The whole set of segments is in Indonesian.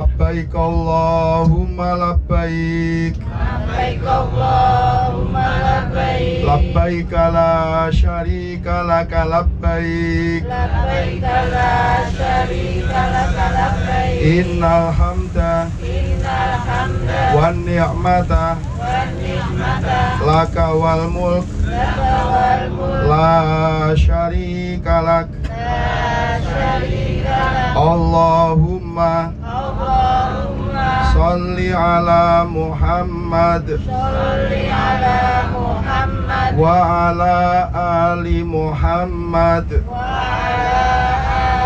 Labbaik Allahumma labbaik. Labbaik Allahumma labbaik. Labbaik la syarika laka labbaik. Labbaik la syarika laka labbaik. Innal hamda Innal hamda wan ni'mata wan ni'mata laka wal mulk laka wal mulk la syarika lak. la syarika lak. Allahumma Allahumma sholli ala Muhammad sholli ala Muhammad wa ala ali Muhammad. wa ala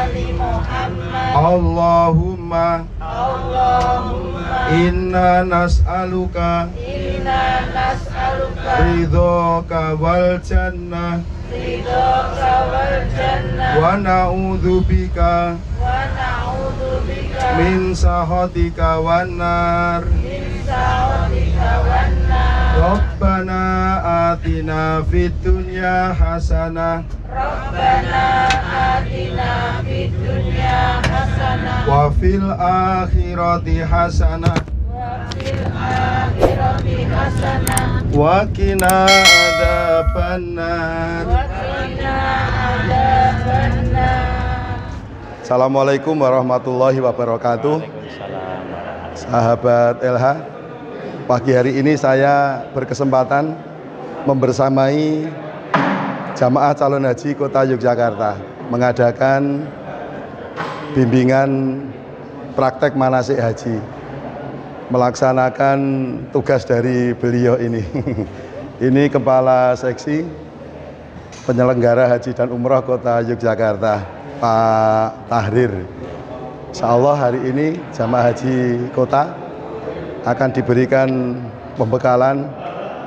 ali Muhammad. Allahumma Allahumma inna nas'aluka inna nas'aluka ridhoka wal jannah ridhoka wal jannah wa na'udzubika wa na'udzubika min sakhatika wan nar. min sakhatika wan nar. Rabbana atina fid dunya hasanah Rabbana atina fid dunya hasanah wa fil akhirati hasanah wa fil akhirati hasanah wa qina adzabannar. wa qina adzabannar. Assalamualaikum warahmatullahi wabarakatuh. Sahabat LH, pagi hari ini saya berkesempatan membersamai Jamaah Calon Haji Kota Yogyakarta mengadakan bimbingan praktek manasik haji, melaksanakan tugas dari beliau ini. Ini Kepala Seksi Penyelenggara Haji dan Umroh Kota Yogyakarta, Pak Tahrir. Insya Allah hari ini jamaah haji kota akan diberikan pembekalan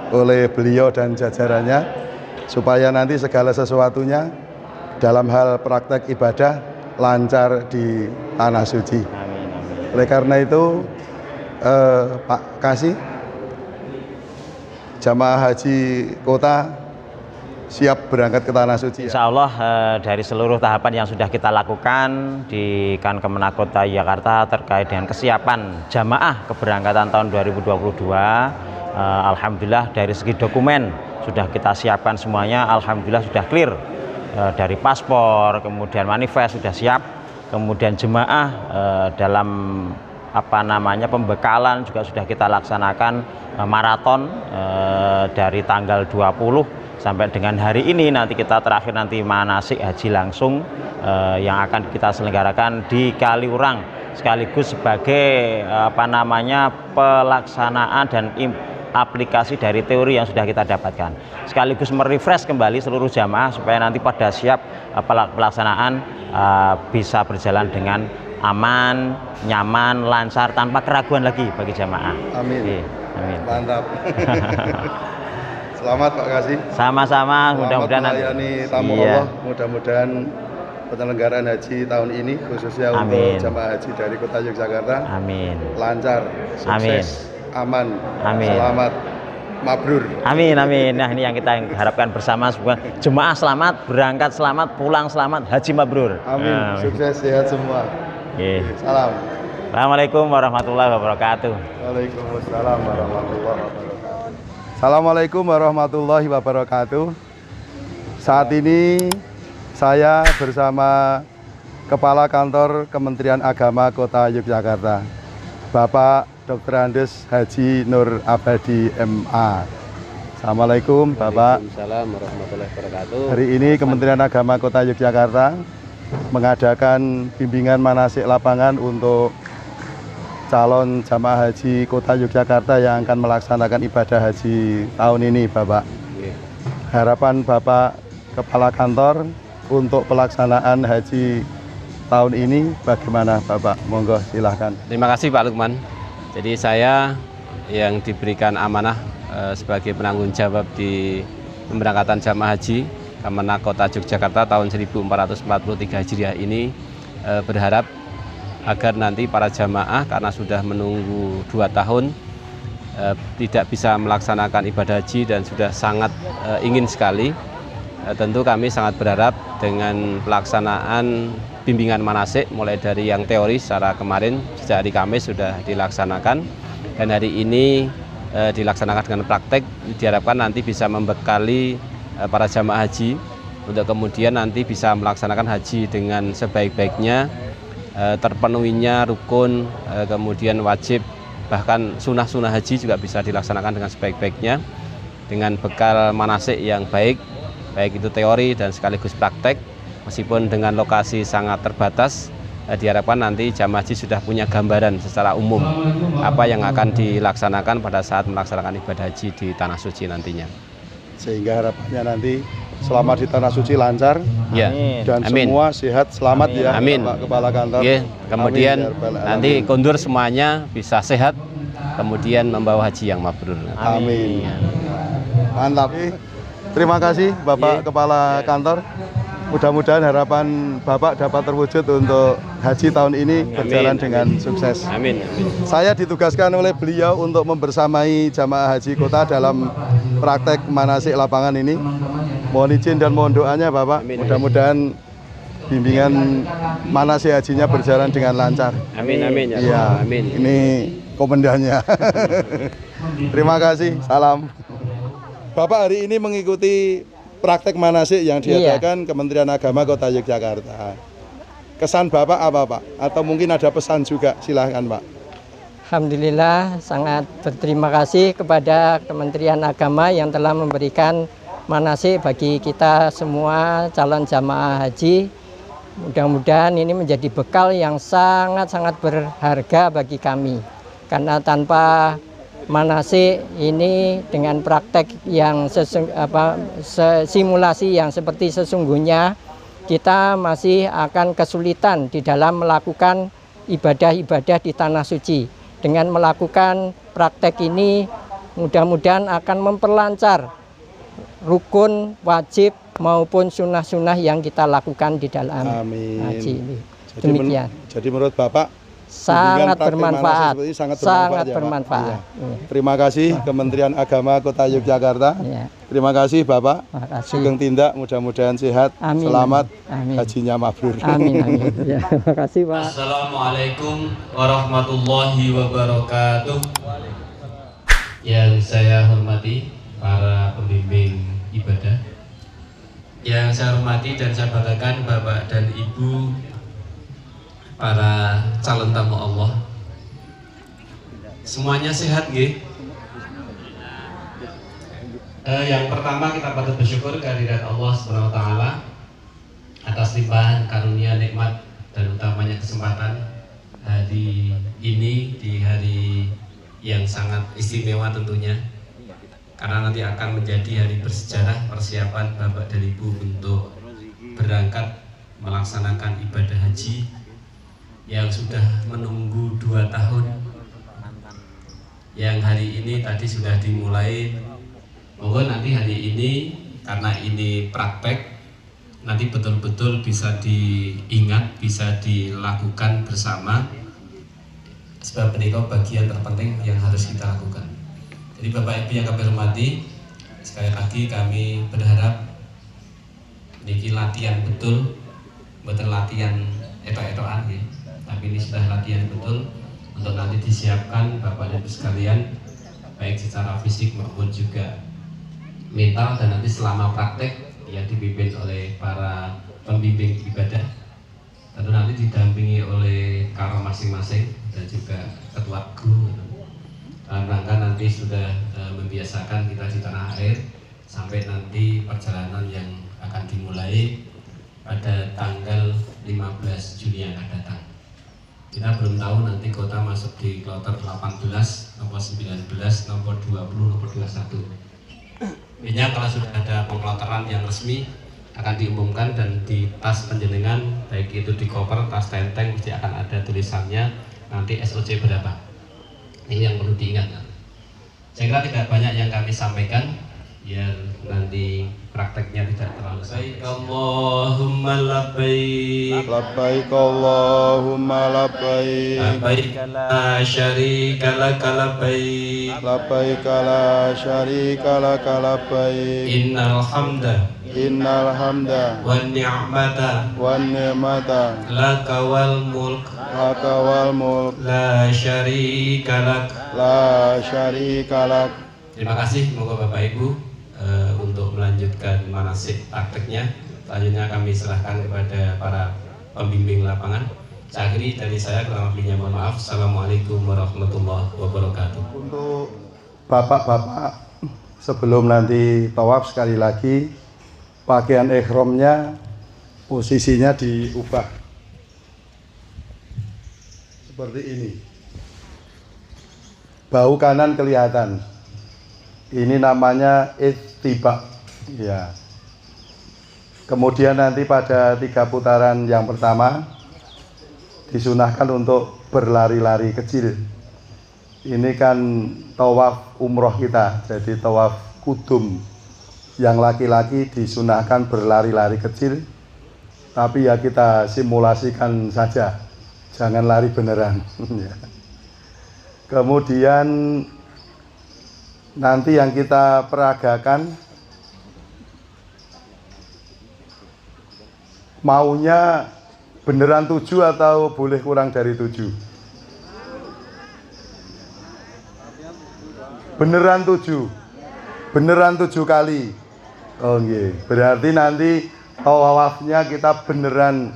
oleh beliau dan jajarannya supaya nanti segala sesuatunya dalam hal praktek ibadah lancar di tanah suci. Oleh karena itu Pak Kasih, jamaah haji kota siap berangkat ke tanah suci. Insya Allah dari seluruh tahapan yang sudah kita lakukan di Kemenak Kota Yogyakarta terkait dengan kesiapan jamaah keberangkatan tahun 2022, alhamdulillah dari segi dokumen sudah kita siapkan semuanya, alhamdulillah sudah clear. Dari paspor, kemudian manifest sudah siap, kemudian jemaah dalam pembekalan juga sudah kita laksanakan maraton dari tanggal 20 sampai dengan hari ini. Nanti kita terakhir nanti manasik haji langsung yang akan kita selenggarakan di Kaliurang, sekaligus sebagai pelaksanaan dan aplikasi dari teori yang sudah kita dapatkan, sekaligus merefresh kembali seluruh jamaah supaya nanti pada siap pelaksanaan bisa berjalan dengan aman, nyaman, lancar, tanpa keraguan lagi bagi jamaah. Amin. Oke, amin. Mantap. Selamat Pak Kasih. Sama-sama, mudah-mudahan melayani tamu Allah, mudah-mudahan penyelenggaraan haji tahun ini khususnya untuk jamaah haji dari Kota Yogyakarta lancar, sukses, aman, selamat, mabrur. Amin. Nah, ini yang kita harapkan bersama, semua jemaah selamat, berangkat selamat, pulang selamat, haji mabrur. Amin. Sukses, sehat semua. Salam. Assalamualaikum warahmatullahi wabarakatuh. Waalaikumsalam warahmatullahi wabarakatuh. Assalamualaikum warahmatullahi wabarakatuh. Saat ini saya bersama Kepala Kantor Kementerian Agama Kota Yogyakarta, Bapak Dr. Andes Haji Nur Abadi MA. Assalamualaikum Bapak. Waalaikumsalam warahmatullahi wabarakatuh. Hari ini Kementerian Agama Kota Yogyakarta mengadakan bimbingan manasik lapangan untuk calon jamaah haji Kota Yogyakarta yang akan melaksanakan ibadah haji tahun ini, Bapak. Harapan Bapak Kepala Kantor untuk pelaksanaan haji tahun ini bagaimana, Bapak? Monggo silahkan. Terima kasih Pak Lukman. Jadi saya yang diberikan amanah sebagai penanggung jawab di pemberangkatan jamaah haji Kemenak Kota Yogyakarta tahun 1443 Hijriah ini berharap agar nanti para jamaah karena sudah menunggu 2 tahun tidak bisa melaksanakan ibadah haji dan sudah sangat ingin sekali, tentu kami sangat berharap dengan pelaksanaan bimbingan manasik mulai dari yang teori secara kemarin sejak hari Kamis sudah dilaksanakan, dan hari ini dilaksanakan dengan praktek. Diharapkan nanti bisa membekali para jamaah haji untuk kemudian nanti bisa melaksanakan haji dengan sebaik-baiknya, terpenuhinya rukun, kemudian wajib, bahkan sunnah-sunnah haji juga bisa dilaksanakan dengan sebaik-baiknya dengan bekal manasik yang baik itu teori dan sekaligus praktek. Meskipun dengan lokasi sangat terbatas, diharapkan nanti jamaah haji sudah punya gambaran secara umum apa yang akan dilaksanakan pada saat melaksanakan ibadah haji di Tanah Suci nantinya. Sehingga harapannya nanti selama di Tanah Suci lancar, ya, dan amin. Semua sehat selamat, amin. Ya, amin. Pak Kepala Kantor. Ya, kemudian amin, ya, nanti kondur semuanya bisa sehat, kemudian membawa haji yang mabrur. Amin. Mantap. Terima kasih Bapak Kepala Kantor. Mudah-mudahan harapan Bapak dapat terwujud untuk haji tahun ini berjalan dengan sukses. Amin. Saya ditugaskan oleh beliau untuk membersamai jamaah haji kota dalam praktek manasik lapangan ini. Mohon izin dan mohon doanya Bapak. Mudah-mudahan bimbingan manasik hajinya berjalan dengan lancar. Amin. Ya, amin. Ini komandannya. Terima kasih. Salam. Bapak hari ini mengikuti praktek manasik yang diadakan Kementerian Agama Kota Yogyakarta. Kesan Bapak apa Pak? Atau mungkin ada pesan juga, silahkan Pak. Alhamdulillah sangat berterima kasih kepada Kementerian Agama yang telah memberikan manasik bagi kita semua calon jamaah haji. Mudah-mudahan ini menjadi bekal yang sangat-sangat berharga bagi kami. Karena tanpa manasik ini dengan praktek yang simulasi yang seperti sesungguhnya, kita masih akan kesulitan di dalam melakukan ibadah-ibadah di Tanah Suci. Dengan melakukan praktek ini mudah-mudahan akan memperlancar rukun, wajib maupun sunnah-sunnah yang kita lakukan di dalam haji ini. Demikian. Jadi menurut Bapak sangat bermanfaat, sangat ya, bermanfaat. Ya. Terima kasih Kementerian Agama Kota Yogyakarta. Ya. Terima kasih Bapak. Sugeng Tindak, mudah-mudahan sehat, amin, selamat, amin. Hajinya mabrur. Amin. Ya, terima kasih Pak. Assalamualaikum warahmatullahi wabarakatuh. Yang saya hormati para pembimbing ibadah, yang saya hormati dan saya banggakan Bapak dan Ibu para calon tamu Allah, semuanya sehat nggih? Yang pertama kita patut bersyukur kehadirat Allah Subhanahu wa taala atas limpahan karunia nikmat dan utamanya kesempatan hari ini, di hari yang sangat istimewa tentunya, karena nanti akan menjadi hari bersejarah persiapan Bapak dan Ibu untuk berangkat melaksanakan ibadah haji yang sudah menunggu 2 tahun, yang hari ini tadi sudah dimulai. Moga nanti hari ini, karena ini praktek, nanti betul-betul bisa diingat, bisa dilakukan bersama, sebab ini bagian terpenting yang harus kita lakukan. Jadi Bapak Ibu yang kami hormati, sekali lagi kami berharap ini latihan betul, bukan latihan etok-etokan ya, tapi ini sudah latihan betul untuk nanti disiapkan Bapak dan Ibu sekalian, baik secara fisik maupun juga mental, dan nanti selama praktek yang dipimpin oleh para pembimbing ibadah, tentu nanti didampingi oleh karo masing-masing dan juga ketua guru, dalam rangka nanti sudah membiasakan kita di tanah air sampai nanti perjalanan yang akan dimulai pada tanggal 15 Juni yang akan datang. Kita belum tahu nanti kota masuk di kloter 18, nomor 19, nomor 20, nomor 21. Intinya kalau sudah ada pengkloteran yang resmi akan diumumkan, dan di tas penjenengan, baik itu di koper, tas tenteng, mesti akan ada tulisannya nanti SOC berapa. Ini yang perlu diingat. Saya kira tidak banyak yang kami sampaikan, biar nanti prakteknya tidak terlalu baik. Allahumma labbaik. Labbaik Allahumma labbaik. Labbaik la syarika laka labbaik. Labbaik la syarika laka labbaik. Innal hamda wan ni'mata laka wal mulk la syarika lak. Terima kasih, moga Bapak Ibu untuk melanjutkan manasik prakteknya. Selanjutnya kami serahkan kepada para pembimbing lapangan. Saya akhiri dari saya, kurang lebihnya mohon maaf. Assalamualaikum warahmatullahi wabarakatuh. Untuk bapak-bapak, sebelum nanti tawaf, sekali lagi pakaian ihramnya posisinya diubah seperti ini. Bahu kanan kelihatan. Ini namanya ittiba, ya. Kemudian nanti pada 3 putaran yang pertama disunahkan untuk berlari-lari kecil. Ini kan tawaf umroh kita, jadi tawaf kudum. Yang laki-laki disunahkan berlari-lari kecil, tapi ya kita simulasikan saja, jangan lari beneran. Kemudian nanti yang kita peragakan maunya beneran 7 atau boleh kurang dari 7? Beneran 7. Beneran 7 kali. Oh nggih. Berarti nanti tawafnya kita beneran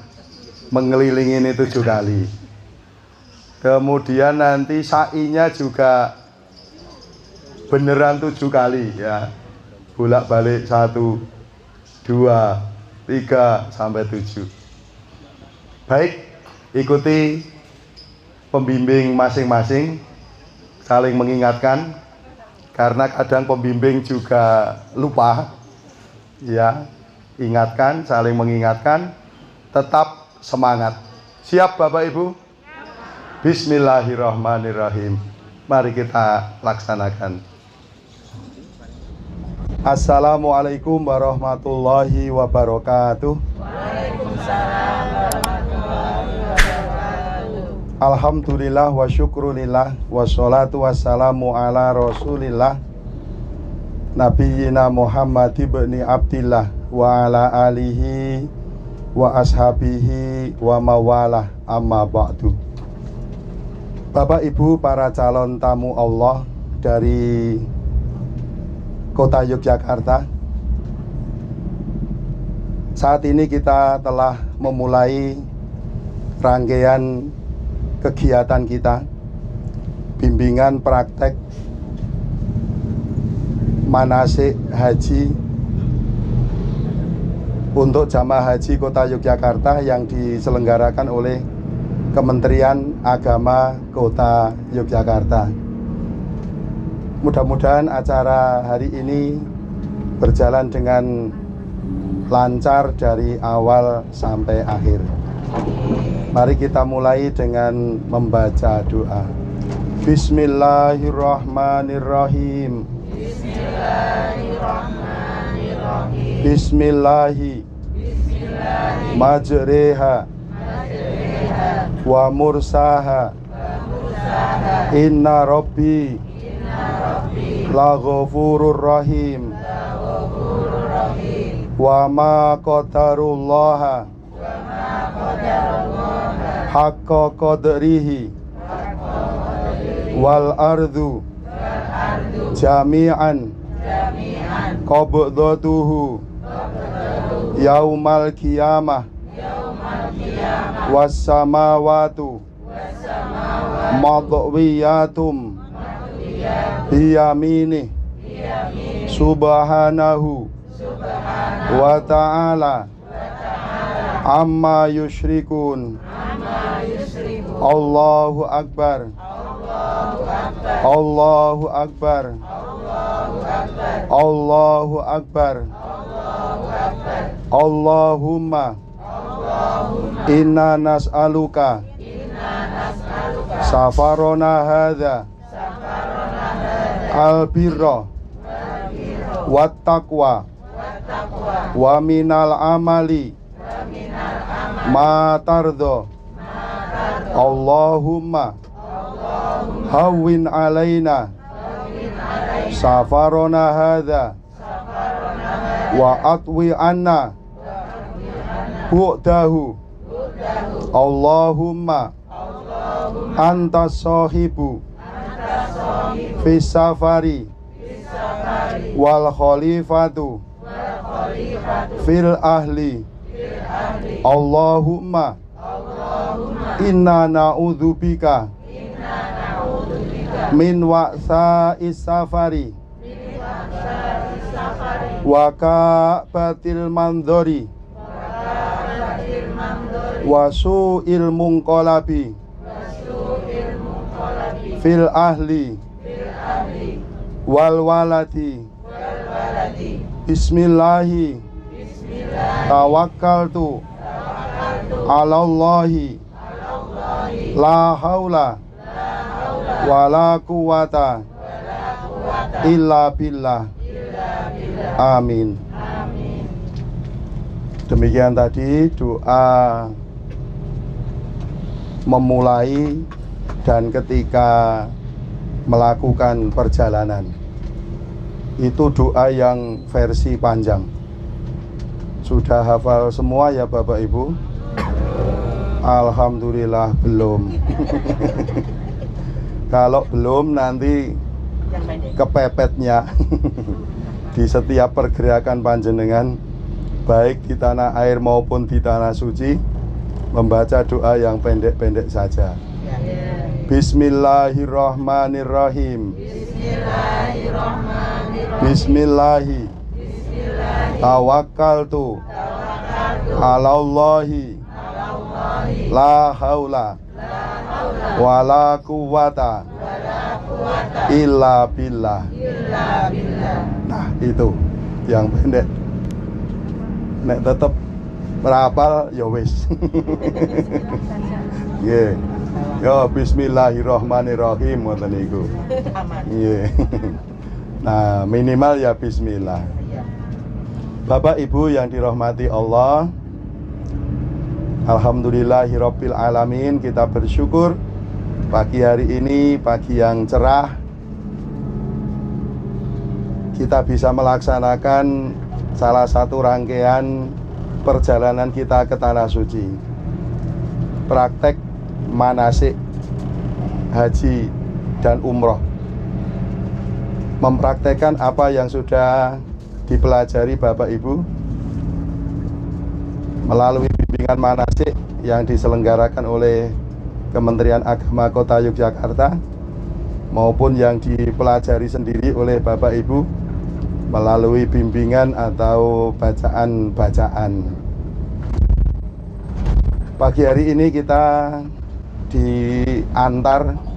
mengelilingi ini 7 kali. Kemudian nanti sa'inya juga beneran 7 kali, ya. Bolak-balik 1, 2, 3 sampai 7. Baik, ikuti pembimbing masing-masing, saling mengingatkan, karena kadang pembimbing juga lupa, ya. Ingatkan, saling mengingatkan, tetap semangat. Siap Bapak Ibu? Bismillahirrahmanirrahim. Mari kita laksanakan. Assalamualaikum warahmatullahi wabarakatuh. Waalaikumsalam warahmatullahi wabarakatuh. Alhamdulillah wa syukrulillah wassalatu wassalamu ala rasulillah Nabiyyina Muhammad ibni Abdillah wa ala alihi wa ashabihi wa mawalah amma ba'du. Bapak Ibu para calon tamu Allah dari Kota Yogyakarta, saat ini kita telah memulai rangkaian kegiatan kita, bimbingan praktek manasik haji untuk jamaah haji Kota Yogyakarta yang diselenggarakan oleh Kementerian Agama Kota Yogyakarta. Mudah-mudahan acara hari ini berjalan dengan lancar dari awal sampai akhir. Mari kita mulai dengan membaca doa. Bismillahirrahmanirrahim. Bismillahirrahmanirrahim. Bismillahi majreha wa mursaha inna rabbi la ghafurur rahim wa ma qadarullaha haqqa qadrihi wal ardu jami'an qabdatuhu yaumal qiyamah was samawatu madwiyatum biyaminih subhanahu wa ta'ala amma yusyrikun. Allahu Akbar. Allahu Akbar. Allahu Akbar. Allahumma inna nas'aluka safarona hadha al-birra wattaqwa wa minal amali ma tardha Allahumma hawwin alaina safarona hadha wa atwi anna bu'dahu Allahumma anta sahibu fis safari wal khalifatu fil ahli Allahumma inna na'udzubika min wa'sa'is safari wa ka'batil mandhari wa su'il munqalabi fil ahli wal waladi bismillahi tawakkaltu ala Allahi la haula wala quwata illa billah. Amin. Demikian tadi doa memulai dan ketika melakukan perjalanan. Itu doa yang versi panjang. Sudah hafal semua ya Bapak Ibu? Alhamdulillah belum. Kalau belum nanti kepepetnya di setiap pergerakan panjenengan, baik di tanah air maupun di tanah suci, membaca doa yang pendek-pendek saja. Bismillahirrahmanirrahim. Bismillahi tawakkaltu ala Allahi la haula wala quwata illa billah. Nah itu yang pendek. Nek tetep merapal ya wis. Nggih. Yo bismillahirrahmanirrahim ngoten niku. Nggih. Nah, minimal ya bismillah. Bapak Ibu yang dirahmati Allah, alhamdulillahirabbil alamin, kita bersyukur pagi hari ini, pagi yang cerah, kita bisa melaksanakan salah satu rangkaian perjalanan kita ke Tanah Suci. Praktek manasik haji dan umroh. Mempraktekkan apa yang sudah dipelajari Bapak Ibu melalui bimbingan manasik yang diselenggarakan oleh Kementerian Agama Kota Yogyakarta maupun yang dipelajari sendiri oleh Bapak Ibu melalui bimbingan atau bacaan-bacaan. Pagi hari ini kita diantar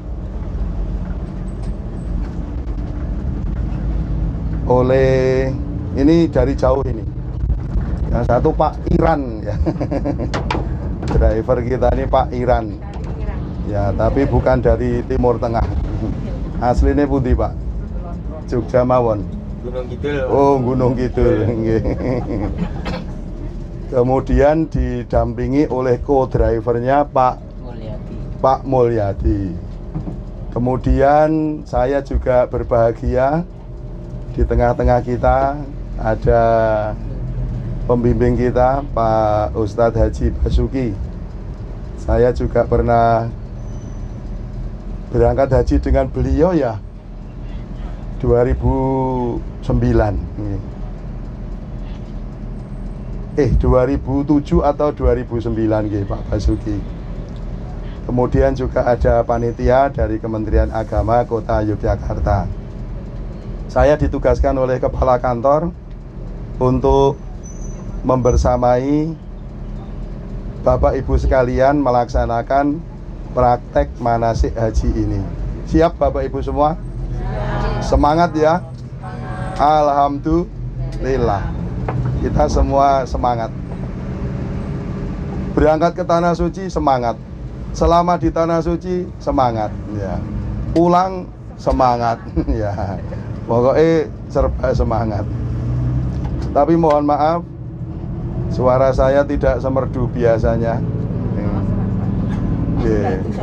oleh, ini dari jauh ini, yang satu Pak Iran ya. Driver kita ini Pak Iran ya, tapi bukan dari Timur Tengah. Aslinya putih Pak, Jogja mawon. Gunung Kidul. Oh Gunung Kidul. Kemudian didampingi oleh co-drivernya Pak Mulyadi. Kemudian saya juga berbahagia di tengah-tengah kita ada pembimbing kita Pak Ustadz Haji Basuki. Saya juga pernah berangkat haji dengan beliau ya 2009. 2007 atau 2009 Pak Basuki. Kemudian juga ada panitia dari Kementerian Agama Kota Yogyakarta. Saya ditugaskan oleh Kepala Kantor untuk membersamai Bapak Ibu sekalian melaksanakan praktek manasik haji ini. Siap Bapak Ibu semua? Semangat ya? Alhamdulillah. Kita semua semangat. Berangkat ke Tanah Suci semangat. Selama di Tanah Suci semangat ya. Pulang semangat ya. Pokoknya serba semangat. Tapi mohon maaf, suara saya tidak semerdu biasanya.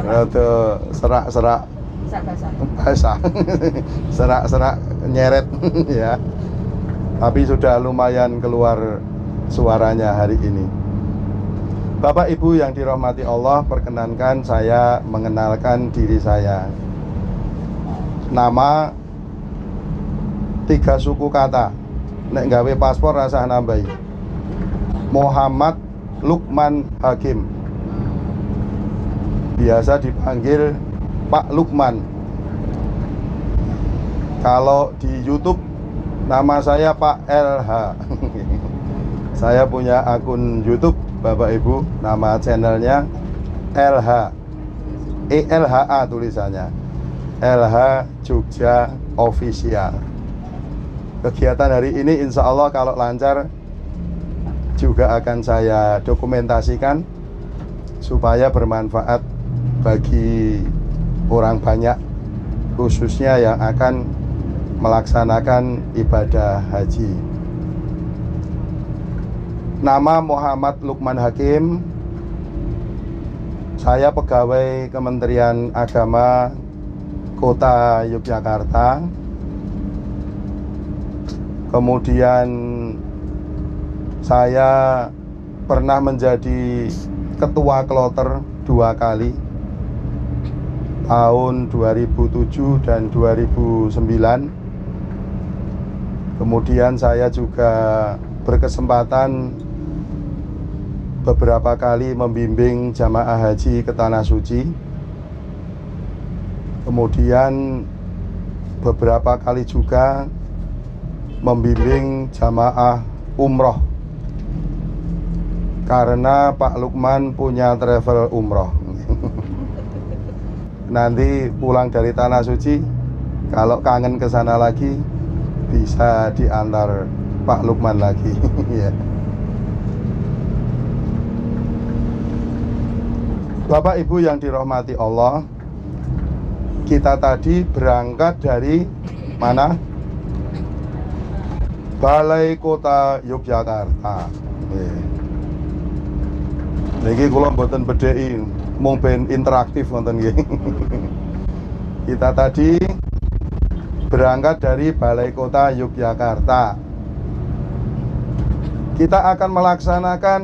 Rada serak-serak basah, serak-serak nyeret ya. Tapi sudah lumayan keluar suaranya hari ini. Bapak Ibu yang dirahmati Allah, perkenankan saya mengenalkan diri saya. Nama 3 suku kata, nek gawe paspor rasah nambahi. Muhammad Lukman Hakim, biasa dipanggil Pak Lukman. Kalau di YouTube nama saya Pak LH. Saya punya akun YouTube Bapak Ibu, nama channelnya LH, ELHA tulisannya, LH Jogja Official. Kegiatan hari ini insya Allah kalau lancar juga akan saya dokumentasikan supaya bermanfaat bagi orang banyak, khususnya yang akan melaksanakan ibadah haji. Nama Muhammad Lukman Hakim. Saya pegawai Kementerian Agama Kota Yogyakarta. Kemudian saya pernah menjadi ketua kloter 2 kali, tahun 2007 dan 2009. Kemudian saya juga berkesempatan beberapa kali membimbing jamaah haji ke Tanah Suci. Kemudian beberapa kali juga membimbing jamaah umroh, karena Pak Lukman punya travel umroh. Nanti pulang dari Tanah Suci, kalau kangen ke sana lagi, bisa diantar Pak Lukman lagi. Ya. Bapak Ibu yang dirahmati Allah, kita tadi berangkat dari mana? Balai Kota Yogyakarta. Niki kula mboten bedheki, mung ben interaktif wonten nggih. Kita tadi berangkat dari Balai Kota Yogyakarta. Kita akan melaksanakan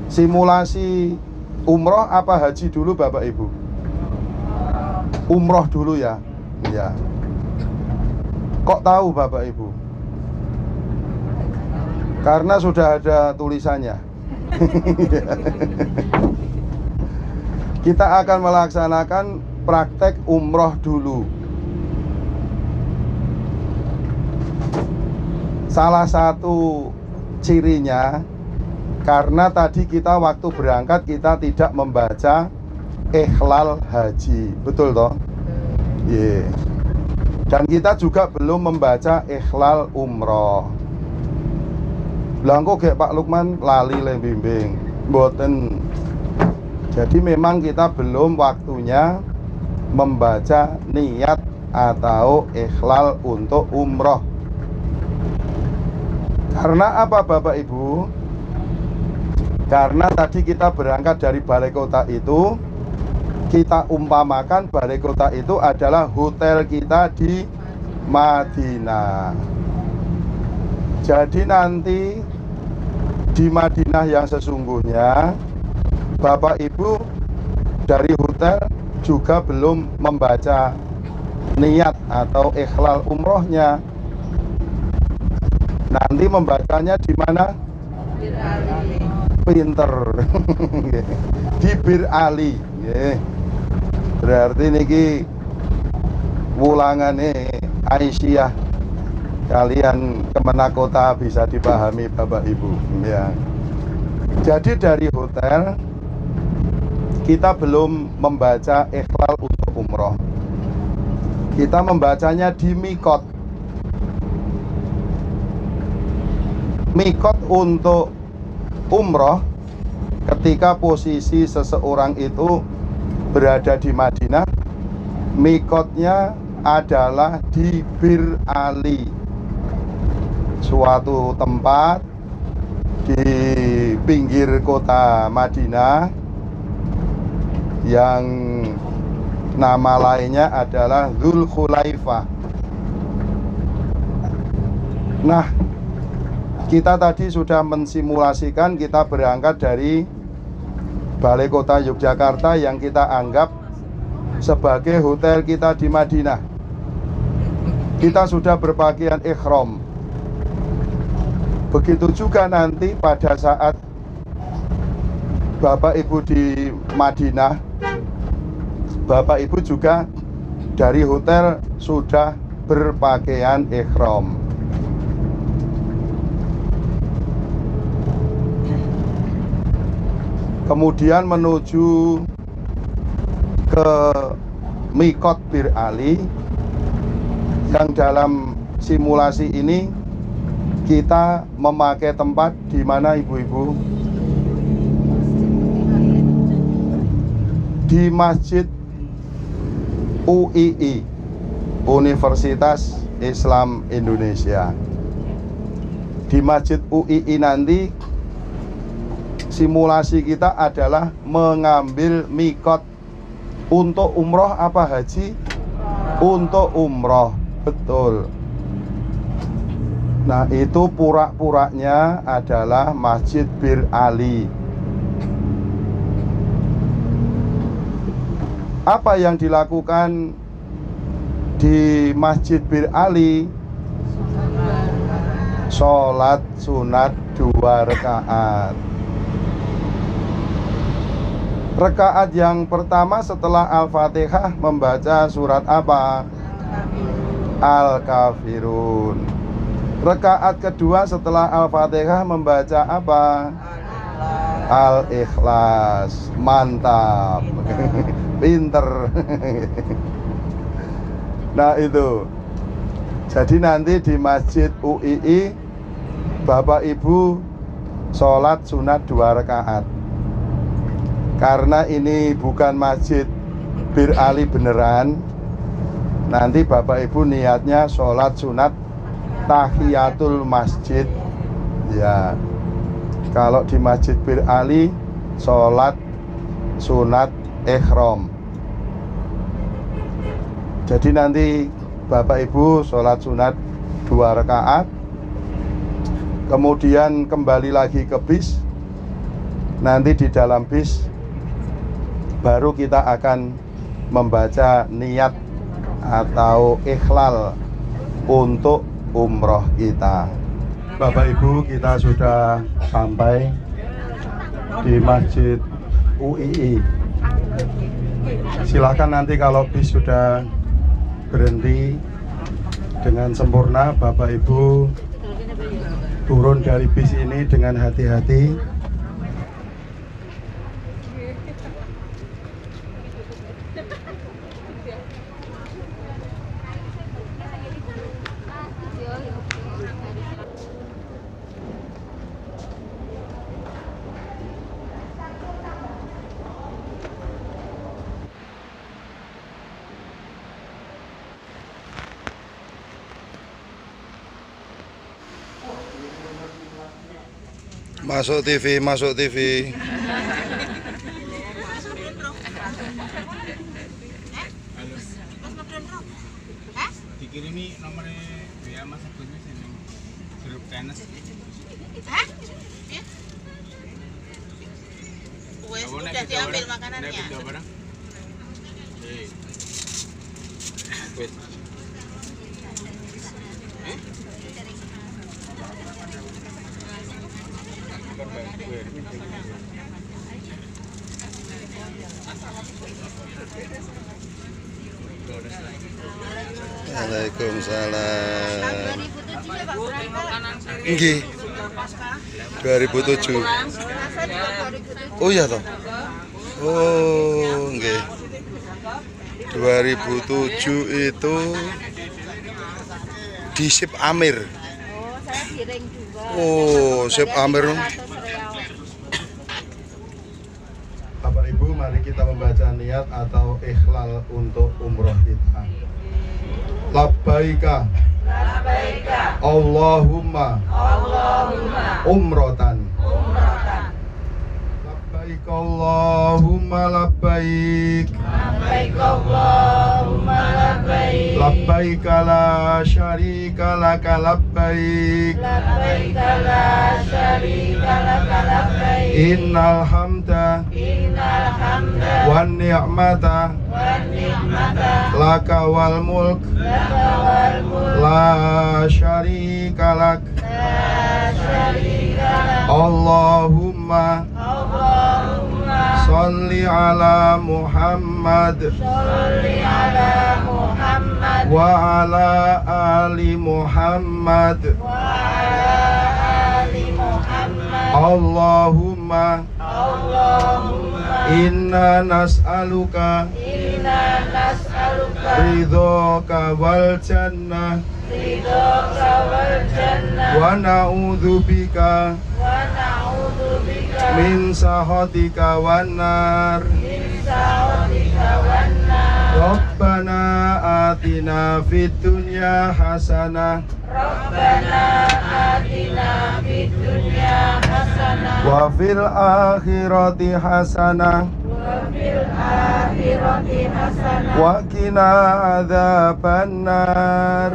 simulasi umroh apa haji dulu Bapak Ibu? Umroh dulu ya. Ya. Kok tahu Bapak Ibu? Karena sudah ada tulisannya. Kita akan melaksanakan praktek umroh dulu. Salah satu cirinya, karena tadi kita waktu berangkat kita tidak membaca ikhlal haji, betul toh? Yeah. Dan kita juga belum membaca ikhlal umroh. Langkok kayak Pak Lukman lali le bimbing, mboten. Jadi memang kita belum waktunya membaca niat atau ikhlal untuk umroh. Karena apa Bapak Ibu? Karena tadi kita berangkat dari balai kota itu, kita umpamakan balai kota itu adalah hotel kita di Madinah. Jadi nanti di Madinah yang sesungguhnya, Bapak Ibu dari hotel juga belum membaca niat atau ikhlal umrohnya. Nanti membacanya di mana? Pinter. Di Bir Ali. Berarti niki wulangane Aisyah kalian Kemenak Kota bisa dipahami Bapak Ibu ya. Jadi dari hotel kita belum membaca ikhlal untuk umroh. Kita membacanya di mikot. Mikot untuk umroh ketika posisi seseorang itu berada di Madinah, mikotnya adalah di Bir Ali, suatu tempat di pinggir kota Madinah yang nama lainnya adalah Dzulkhulaifah. Nah, kita tadi sudah mensimulasikan kita berangkat dari Balai Kota Yogyakarta yang kita anggap sebagai hotel kita di Madinah. Kita sudah berpakaian ihram. Begitu juga nanti pada saat Bapak Ibu di Madinah, Bapak Ibu juga dari hotel sudah berpakaian ihram. Kemudian menuju ke Mikot Bir Ali, yang dalam simulasi ini kita memakai tempat di mana ibu-ibu? Di Masjid UII, Universitas Islam Indonesia. Di Masjid UII nanti simulasi kita adalah mengambil mikot untuk umroh apa haji? Untuk umroh, betul. Nah, itu pura-puranya adalah Masjid Bir Ali. Apa yang dilakukan di Masjid Bir Ali? Sholat sunat 2 rakaat. Rakaat yang pertama setelah Al-Fatihah membaca surat apa? Al-Kafirun. Rakaat kedua setelah Al-Fatihah membaca apa? Al-Ikhlas. Mantap. Pinter. Nah itu. Jadi nanti di Masjid UII Bapak Ibu sholat sunat 2 rakaat. Karena ini bukan Masjid Bir Ali beneran, nanti Bapak Ibu niatnya sholat sunat tahiyatul masjid. Ya, kalau di Masjid Bir Ali sholat sunat ihram. Jadi nanti Bapak Ibu sholat sunat 2 rakaat, kemudian kembali lagi ke bis. Nanti di dalam bis baru kita akan membaca niat atau ikhlal untuk umroh kita. Bapak Ibu, kita sudah sampai di Masjid UII. Silakan nanti kalau bis sudah berhenti dengan sempurna, Bapak Ibu turun dari bis ini dengan hati-hati. Masuk TV, masuk TV. Dikirimi nomornya WA Mas Agus sini. Grup tenis. Wes udah diambil makanannya. Wes. Waalaikumsalam. Nggih. 2007. Oh iya toh. Oh, nggih. 2007 itu di Sip Amir. Oh, saya giring juga. Oh, Sip Amir. Bapak Ibu, mari kita kita membaca niat atau ikhlal untuk umroh kita. Labbaika Allahumma umrotan. Labbaik Allahumma labbaik. Labbaik la syarika laka labbaik. Innal hamda wan ni'mata laka wal mulk la syarika lak. Allahumma salli ala Muhammad wa ala ali Muhammad. Allahumma inna nas'aluka ridhoka wal jannah wa na'udzubika min sakhatika wan nar. Rabbana atina fid dunya hasanah wa fil akhirati hasanah wa qina adzabannar.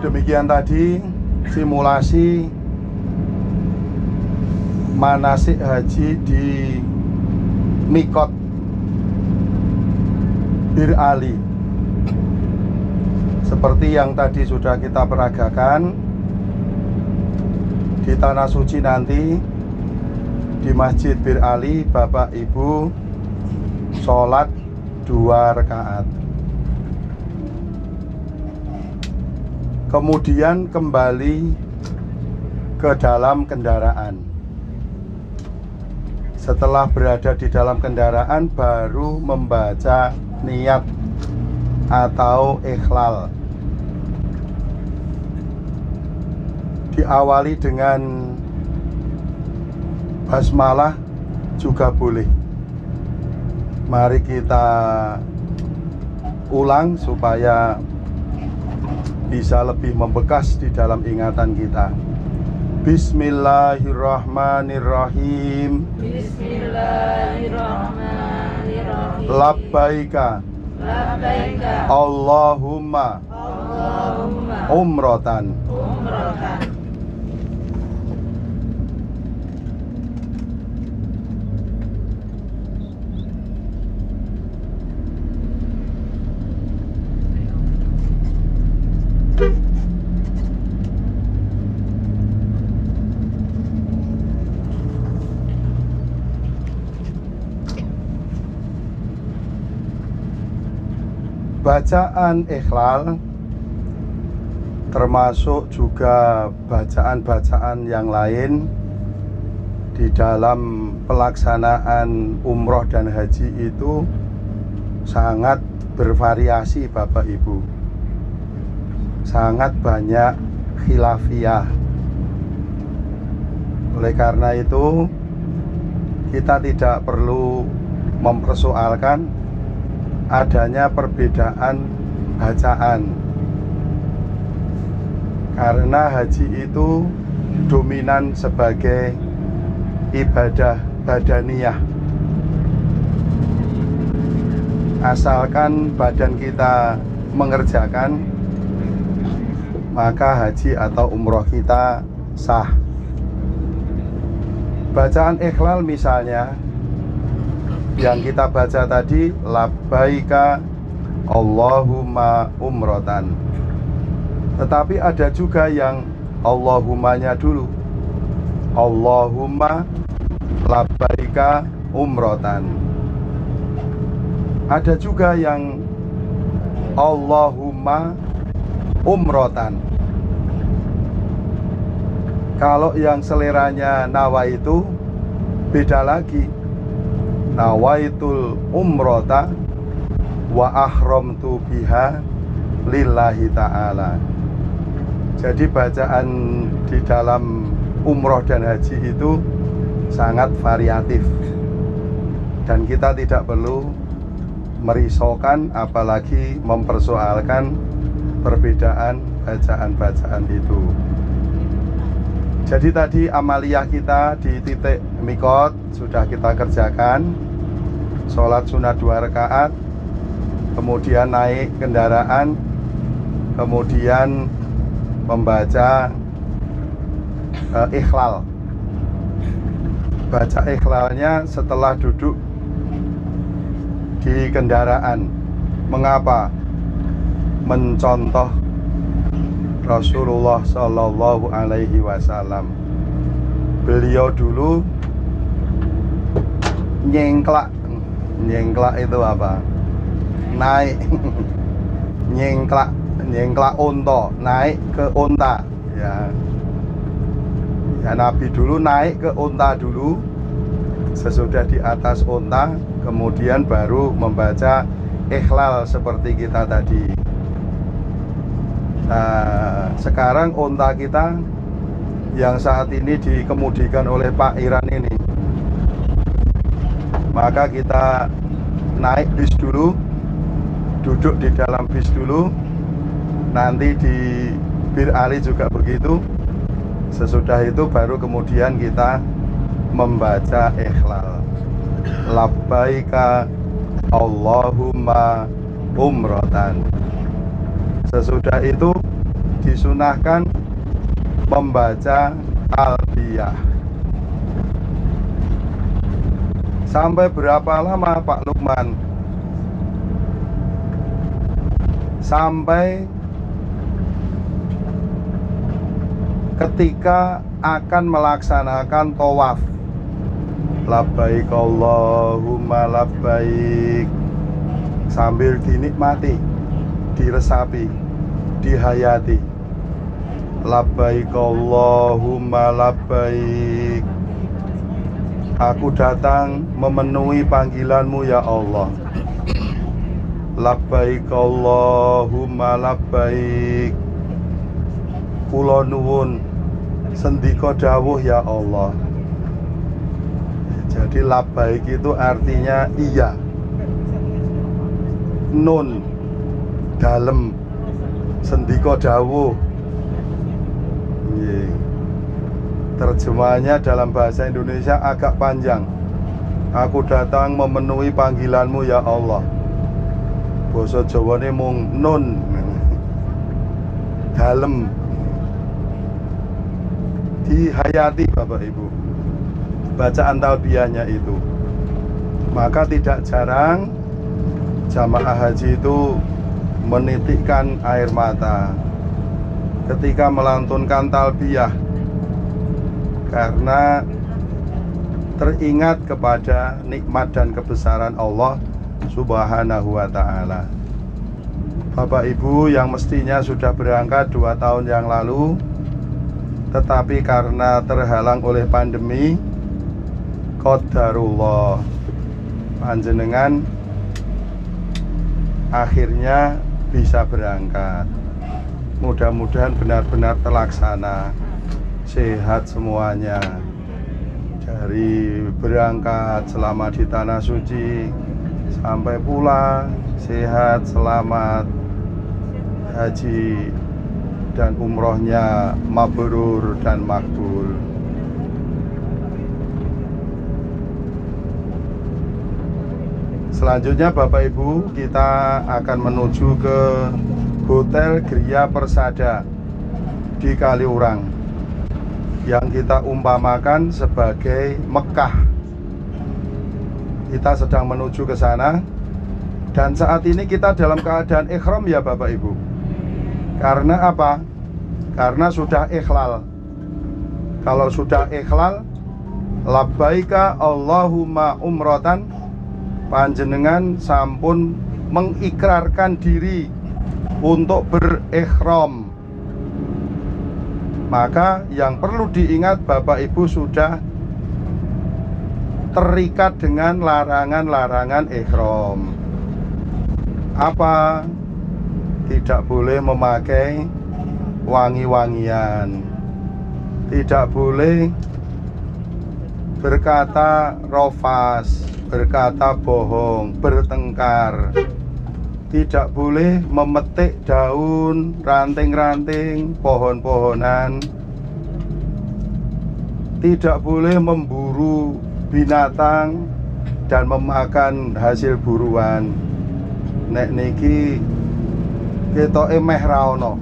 Demikian tadi simulasi manasik haji di Mikot Bir Ali. Seperti yang tadi sudah kita peragakan di Tanah Suci nanti di Masjid Bir Ali, Bapak Ibu sholat 2 rakaat. Kemudian kembali ke dalam kendaraan. Setelah berada di dalam kendaraan baru membaca niat atau ikhlal. Diawali dengan basmalah juga boleh. Mari kita ulang supaya bisa lebih membekas di dalam ingatan kita. Bismillahirrahmanirrahim. Bismillahirrahmanirrahim. Labbaika Allahumma umrotan. Bacaan ikhlal termasuk juga bacaan-bacaan yang lain di dalam pelaksanaan umroh dan haji itu sangat bervariasi Bapak Ibu. Sangat banyak khilafiyah. Oleh karena itu kita tidak perlu mempersoalkan adanya perbedaan bacaan, karena haji itu dominan sebagai ibadah badaniyah. Asalkan badan kita mengerjakan, maka haji atau umroh kita sah. Bacaan ikhlal misalnya yang kita baca tadi, labbaika Allahumma umrotan. Tetapi ada juga yang Allahummanya dulu, Allahumma labbaika umrotan. Ada juga yang Allahumma umrotan. Kalau yang seleranya nawaitu beda lagi, nawaitul umrota wa ahramtu biha lillahi ta'ala. Jadi bacaan di dalam umroh dan haji itu sangat variatif dan kita tidak perlu merisaukan apalagi mempersoalkan perbedaan bacaan-bacaan itu. Jadi tadi amaliyah kita di titik mikot sudah kita kerjakan, sholat sunat 2 rakaat, kemudian naik kendaraan, kemudian membaca ikhlal. Baca ikhlalnya setelah duduk di kendaraan. Mengapa? Mencontoh Rasulullah Shallallahu Alaihi Wasallam. Beliau dulu nyengklak itu apa? Naik nyengklak unta, naik ke unta ya. Nabi dulu naik ke unta dulu, sesudah di atas unta kemudian baru membaca ikhlal seperti kita tadi. Nah, sekarang unta kita yang saat ini dikemudikan oleh Pak Iran ini, maka kita naik bis dulu, duduk di dalam bis dulu, nanti di Bir Ali juga begitu. Sesudah itu baru kemudian kita membaca ikhlal. Labbaika Allahumma umratan. Sesudah itu disunahkan membaca talbiyah. Sampai berapa lama Pak Lukman? Sampai ketika akan melaksanakan tawaf. Labbaik Allahumma labbaik, sambil dinikmati, diresapi, dihayati. Labbaik Allahumma labbaik, aku datang memenuhi panggilanmu ya Allah. Labbaik Allahumma labbaik, kula nuwun sendika dawuh ya Allah. Jadi labbaik itu artinya iya, nun dalem, sendika dawuh. Terjemahannya dalam bahasa Indonesia agak panjang. Aku datang memenuhi panggilanmu ya Allah. Basa Jawane mung nun dalem, dihayati Bapak Ibu bacaan talbiyahnya itu. Maka tidak jarang jamaah haji itu menitikkan air mata ketika melantunkan talbiyah, karena teringat kepada nikmat dan kebesaran Allah Subhanahu wa ta'ala. Bapak Ibu yang mestinya sudah berangkat 2 tahun yang lalu, tetapi karena terhalang oleh pandemi, qadarullah, panjenengan akhirnya bisa berangkat. Mudah-mudahan benar-benar terlaksana, sehat semuanya. Dari berangkat selama di tanah suci sampai pulang sehat, selamat, haji dan umrohnya mabrur dan makbul. Selanjutnya Bapak Ibu, kita akan menuju ke Hotel Gria Persada di Kaliurang, yang kita umpamakan sebagai Mekah. Kita sedang menuju ke sana, dan saat ini kita dalam keadaan ikhram ya Bapak Ibu. Karena apa? Karena sudah ikhlal. Kalau sudah ikhlal, labbaika Allahumma umratan, panjenengan sampun mengikrarkan diri untuk berikhram. Maka yang perlu diingat Bapak Ibu sudah terikat dengan larangan-larangan ikhram. Apa? Tidak boleh memakai wangi-wangian, tidak boleh berkata rofas, berkata bohong, bertengkar. Tidak boleh memetik daun, ranting-ranting, pohon-pohonan. Tidak boleh memburu binatang dan memakan hasil buruan. Nek niki ketoke meh ra ono.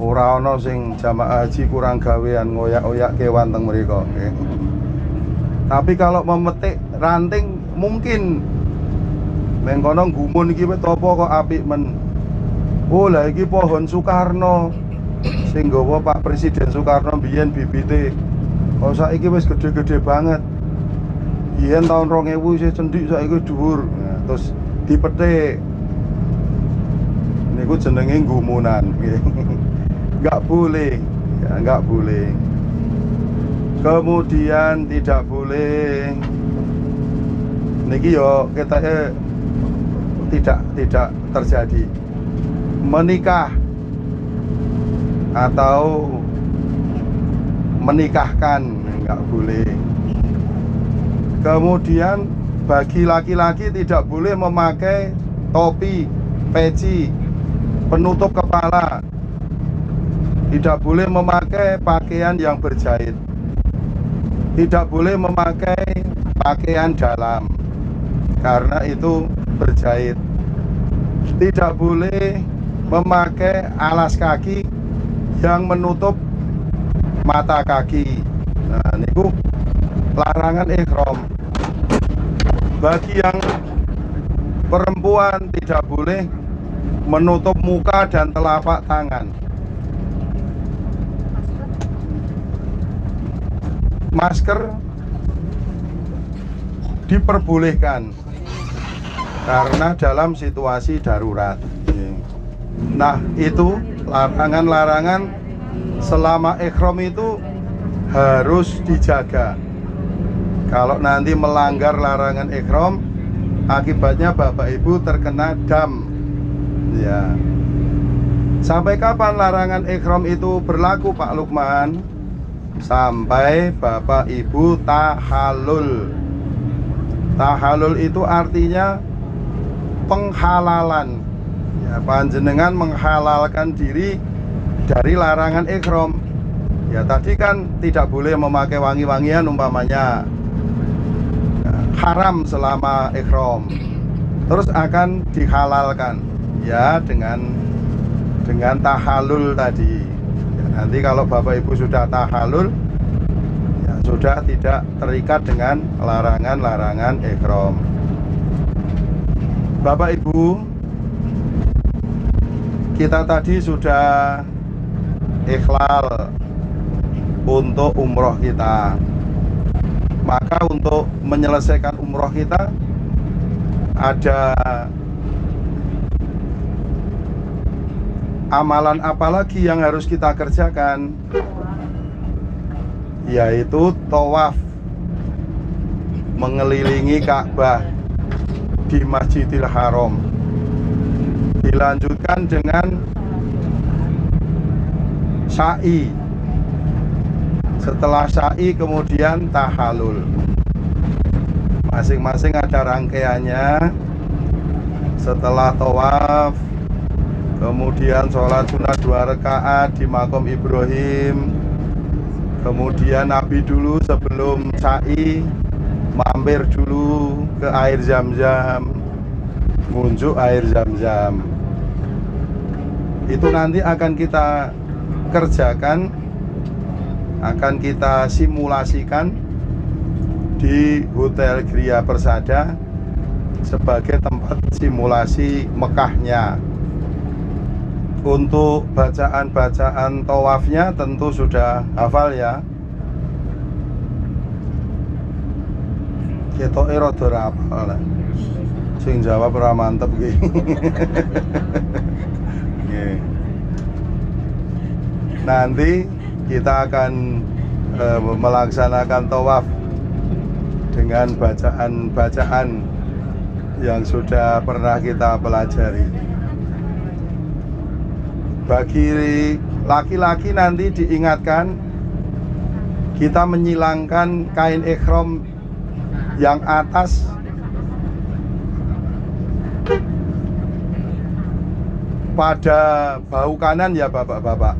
Ora ono sing jamaah haji kurang gawean ngoyak-oyak kewan teng mriko. Tapi kalau memetik ranting mungkin mengkono gumun iki wis topo kok apik men. Oh lah iki pohon Soekarno sing nggawa Pak Presiden Soekarno biyen bibite. Oh saiki wis gede-gede banget. Biyen tahun 2000 isih cendik saiki dhuwur. Nah, terus dipetik. Niku jenenge gumunan. Enggak boleh. Ya, enggak boleh. Kemudian tidak boleh niki yo kita tidak terjadi menikah atau menikahkan, enggak boleh. Kemudian bagi laki-laki tidak boleh memakai topi, peci, penutup kepala. Tidak boleh memakai pakaian yang berjahit. Tidak boleh memakai pakaian dalam karena itu berjahit. Tidak boleh memakai alas kaki yang menutup mata kaki. Nah, niku larangan ihram. Bagi yang perempuan tidak boleh menutup muka dan telapak tangan. Masker diperbolehkan karena dalam situasi darurat. Nah, itu larangan-larangan selama ihram itu harus dijaga. Kalau nanti melanggar larangan ihram, akibatnya Bapak Ibu terkena dam. Ya. Sampai kapan larangan ihram itu berlaku, Pak Lukman? Sampai Bapak Ibu tahallul. Tahallul itu artinya penghalalan. Ya, panjenengan menghalalkan diri dari larangan ihram. Ya, tadi kan tidak boleh memakai wangi-wangian umpamanya. Ya, haram selama ihram. Terus akan dihalalkan ya dengan tahallul tadi. Ya, nanti kalau Bapak Ibu sudah tahallul, ya sudah tidak terikat dengan larangan-larangan ihram. Bapak Ibu, kita tadi sudah ikhlal untuk umroh kita. Maka untuk menyelesaikan umroh kita ada amalan apa lagi yang harus kita kerjakan? Yaitu tawaf mengelilingi Ka'bah di Masjidil Haram. Dilanjutkan dengan sa'i. Setelah sa'i kemudian tahallul. Masing-masing ada rangkaiannya. Setelah tawaf, kemudian sholat sunat 2 rakaat di Maqam Ibrahim. Kemudian Nabi dulu sebelum sa'i mampir dulu ke air Zam-Zam, ngunjuk air Zam-Zam. Itu nanti akan kita kerjakan, akan kita simulasikan di Hotel Gria Persada sebagai tempat simulasi Mekahnya. Untuk bacaan-bacaan tawafnya tentu sudah hafal ya. Ketoke rada ora hafal. Sing jawab ora mantep iki. Nanti kita akan melaksanakan tawaf dengan bacaan-bacaan yang sudah pernah kita pelajari. Bagi laki-laki nanti diingatkan kita menyilangkan kain ihram yang atas pada bahu kanan ya bapak-bapak.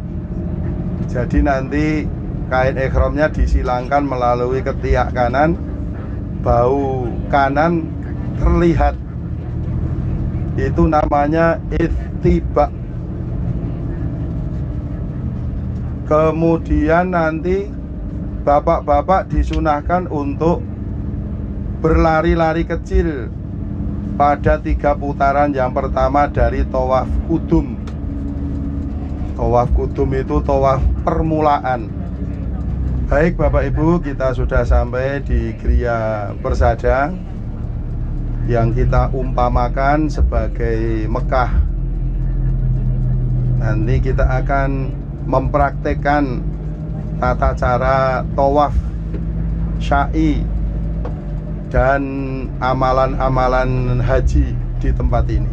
Jadi nanti kain ihramnya disilangkan melalui ketiak kanan, bahu kanan terlihat. Itu namanya ittiba. Kemudian nanti bapak-bapak disunahkan untuk berlari-lari kecil pada 3 putaran. Yang pertama dari tawaf kudum. Tawaf kudum itu tawaf permulaan. Baik Bapak Ibu, kita sudah sampai di Gria Persada yang kita umpamakan sebagai Mekah. Nanti kita akan mempraktekkan tata cara tawaf syai dan amalan-amalan haji di tempat ini.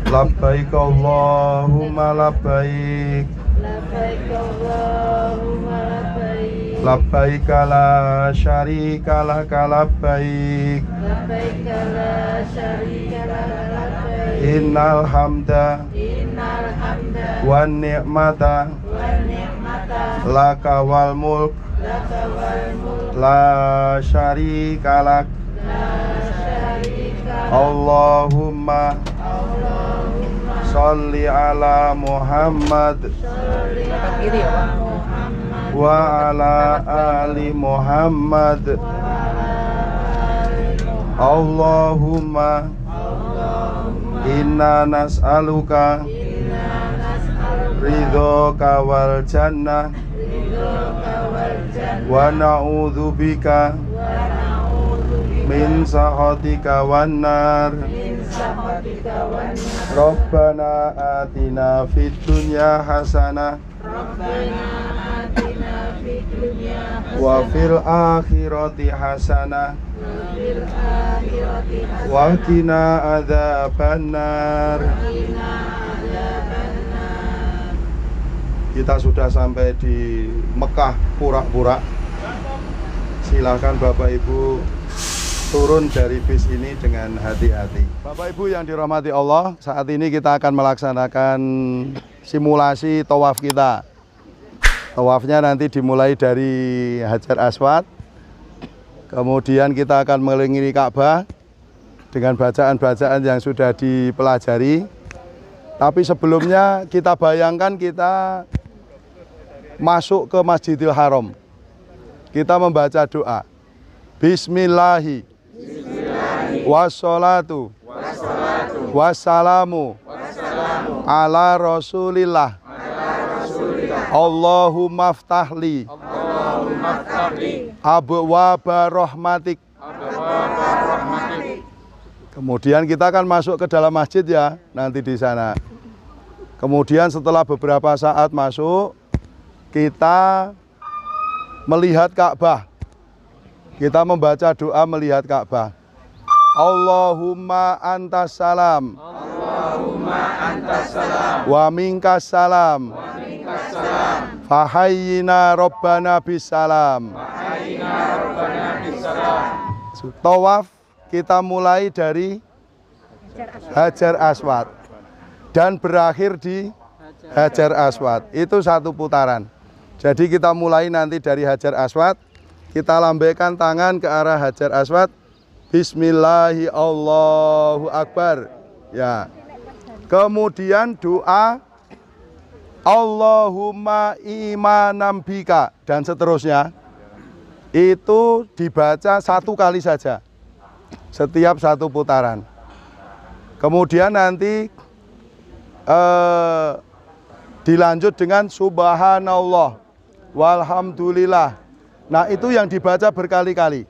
Labbaik Allahumma labbaik, Labbaik Allahumma labbaik, labbaik la syarika laka labbaik, Labbaik la syarika laka labbaik, innal hamda innal hamda wan ni'mata wan ni'mata laka wal mulk laka wal mulk la syarika lak. la syarika Allahumma sholli ala Muhammad wa ala ali Muhammad. Allahumma inna nas'aluka ridhoka wal jannah wa na'udzubika min sakhatika wan nar. Rabbana atina fid dunya hasanah wa fil akhirati hasanah wa qina adzabannar. Kita sudah sampai di Mekah pura-pura. Silakan Bapak Ibu turun dari bis ini dengan hati-hati. Bapak Ibu yang dirahmati Allah, saat ini kita akan melaksanakan simulasi tawaf kita. Tawafnya nanti dimulai dari Hajar Aswad. Kemudian kita akan mengelilingi Ka'bah dengan bacaan-bacaan yang sudah dipelajari. Tapi sebelumnya kita bayangkan kita masuk ke Masjidil Haram. Kita membaca doa. Bismillahi wassalatu wassalamu ala rasulillah. Allahumma ftahli abwaba rahmatik. Kemudian kita akan masuk ke dalam masjid ya, nanti di sana. Kemudian setelah beberapa saat masuk, kita melihat Ka'bah. Kita membaca doa melihat Ka'bah. Allahumma antas salam, wa minkas salam, fahayyina rabbana bisalam. Tawaf kita mulai dari Hajar Aswad dan berakhir di Hajar Aswad. Itu 1 putaran. Jadi kita mulai nanti dari Hajar Aswad, kita lambaikan tangan ke arah Hajar Aswad. Bismillahi Allahu Akbar. Ya. Kemudian doa Allahumma imanam bika dan seterusnya. Itu dibaca 1 kali saja. Setiap 1 putaran. Kemudian nanti dilanjut dengan subhanallah walhamdulillah. Nah, itu yang dibaca berkali-kali.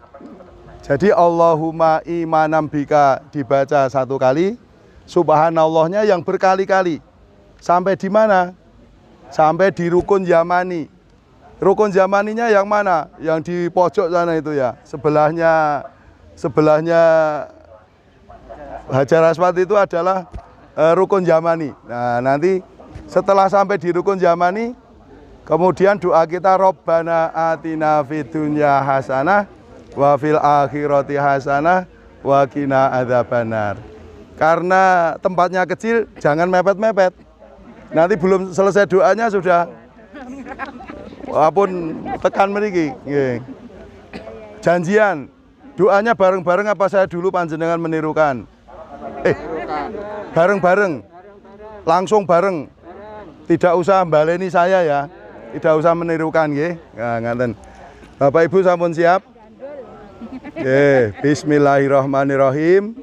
Jadi Allahumma imanam bika dibaca 1 kali, subhanallahnya yang berkali-kali. Sampai di mana? Sampai di rukun yamani. Rukun yamaninya yang mana? Yang di pojok sana itu ya. Sebelahnya Hajar Aswad itu adalah rukun yamani. Nah, nanti setelah sampai di rukun yamani, Kemudian doa kita Rabbana atina fid dunya hasanah wa fil akhirati hasanah wa qina adzabannar. Karena tempatnya kecil, jangan mepet-mepet. Nanti belum selesai doanya sudah walaupun tekan mriki. Nggih. Janjian, doanya bareng-bareng apa saya dulu panjenengan menirukan? Bareng-bareng. Langsung bareng. Tidak usah baleni saya ya. Tidak usah menirukan nggih. Nah, ngaten. Bapak Ibu sampun siap? Nggih, bismillahirrahmanirrahim.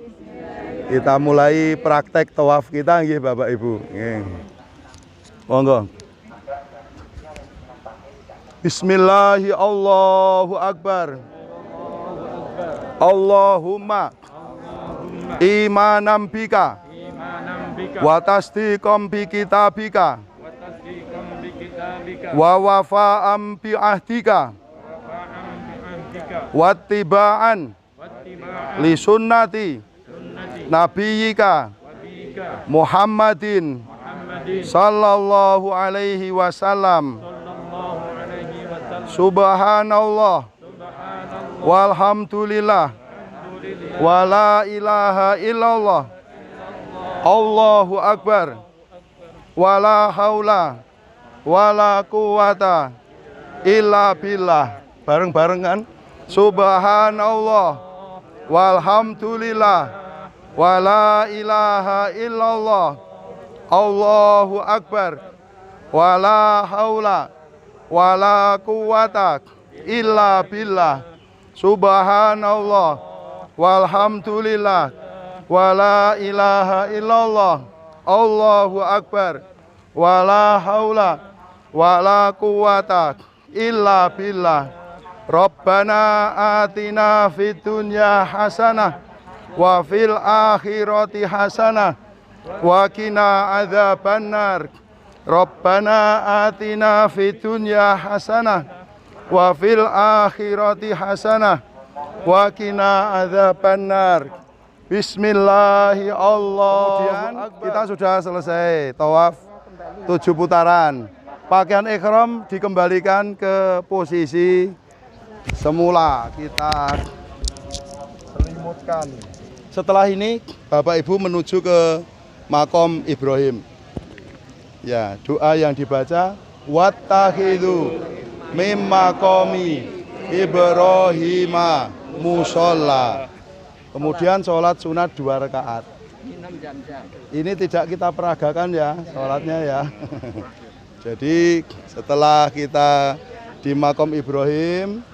Kita mulai praktek tawaf kita nggih Bapak Ibu. Nggih. Monggo. Bismillahi Allahu Akbar. Allahumma imanam bika wa tasdiqam bi kitabika wa wafa'am bi ahdika wa tiba'an li sunnati nabiyyika Muhammadin sallallahu alaihi wasallam. Subhanallah walhamdulillah wala ilaha illallah Allahu akbar wala haula wala quwata illa billah. Bareng-bareng kan? Subhanallah walhamdulillah wala ilaha illallah Allahu akbar wala haula wala quwata illa billah. Subhanallah walhamdulillah wala ilaha illallah Allahu akbar wala haula wala quwata illa billah. Rabbana atina fid dunya hasanah wa fil akhirati hasanah wa qina adzabannar. Rabbana atina fid dunya hasanah wa fil akhirati hasanah wa qina adzabannar. Bismillahi Allahu Akbar. Kita sudah selesai tawaf 7 putaran. Pakaian ihram dikembalikan ke posisi semula. Kita selimutkan. Setelah ini Bapak Ibu menuju ke makom Ibrahim. Ya, doa yang dibaca wattakhidhu mim maqami Ibrahima musholla. Kemudian sholat sunat 2 rakaat. Ini tidak kita peragakan ya sholatnya ya. Jadi setelah kita di makom Ibrahim,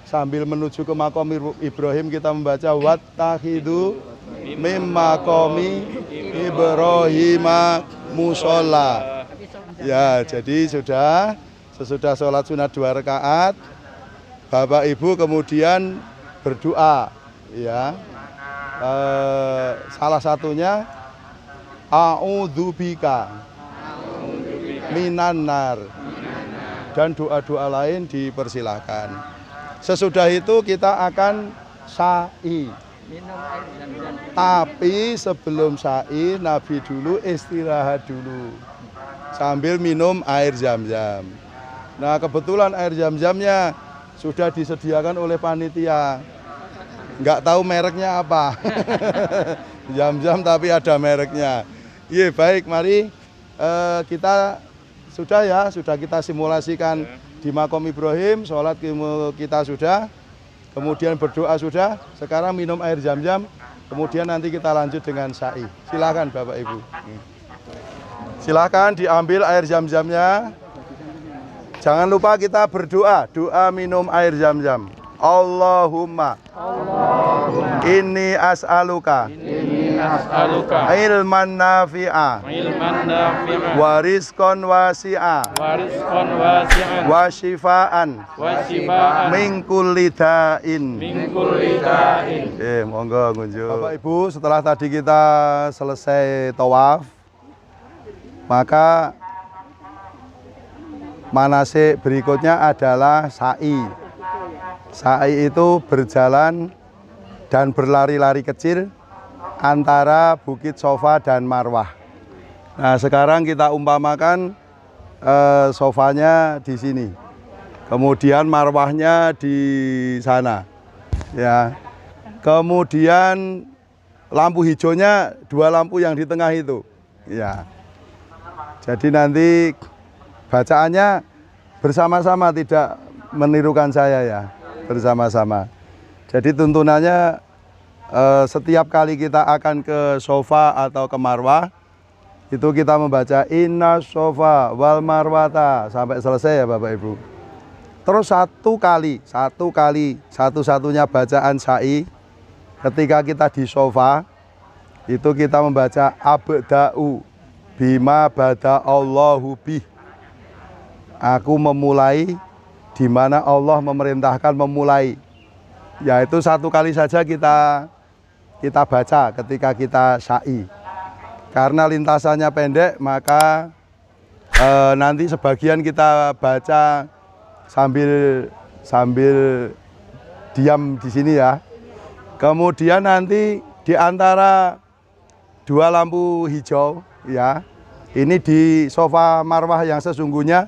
sambil menuju ke makom Ibrahim kita membaca wattakhidhu mim maqami Ibrahima musholla. Ya, jadi sesudah sholat sunat 2 rakaat, Bapak Ibu kemudian berdoa, ya. Salah satunya a'udzubika minan nar, dan doa-doa lain dipersilahkan. Sesudah itu kita akan sa'i. Tapi sebelum sa'i, Nabi dulu istirahat dulu sambil minum air zam-zam. Nah, kebetulan air zam-zamnya sudah disediakan oleh panitia. Nggak tahu mereknya apa. Zam-zam tapi ada mereknya. Iya, baik, mari kita sudah kita simulasikan di makom Ibrahim, sholat kita sudah, kemudian berdoa sudah, sekarang minum air zam-zam, kemudian nanti kita lanjut dengan sa'i. Silakan Bapak Ibu. Silakan diambil air zam-zamnya. Jangan lupa kita berdoa, doa minum air zam-zam. Allahumma inni as'aluka ilman nafi'a wa rizqan wasi'a wa shifaan min kulli da'in. Monggo ngunjuk. Bapak Ibu, setelah tadi kita selesai tawaf, maka manasik berikutnya adalah sa'i. Sa'i itu berjalan dan berlari-lari kecil antara Bukit Sofa dan Marwah. Nah, sekarang kita umpamakan sofanya di sini. Kemudian marwahnya di sana. Ya. Kemudian lampu hijaunya 2 lampu yang di tengah itu. Ya. Jadi nanti bacaannya bersama-sama, tidak menirukan saya ya, bersama-sama. Jadi tuntunannya setiap kali kita akan ke sofa atau ke marwah, itu kita membaca inna sofa wal marwata sampai selesai ya Bapak Ibu. Terus satu-satunya bacaan sa'i ketika kita di sofa, itu kita membaca abda'u bima bada Allahu bih. Aku memulai di mana Allah memerintahkan memulai. Yaitu 1 kali saja kita baca ketika kita sa'i. Karena lintasannya pendek, maka nanti sebagian kita baca sambil diam di sini ya. Kemudian nanti di antara 2 lampu hijau ya, ini di sofa marwah yang sesungguhnya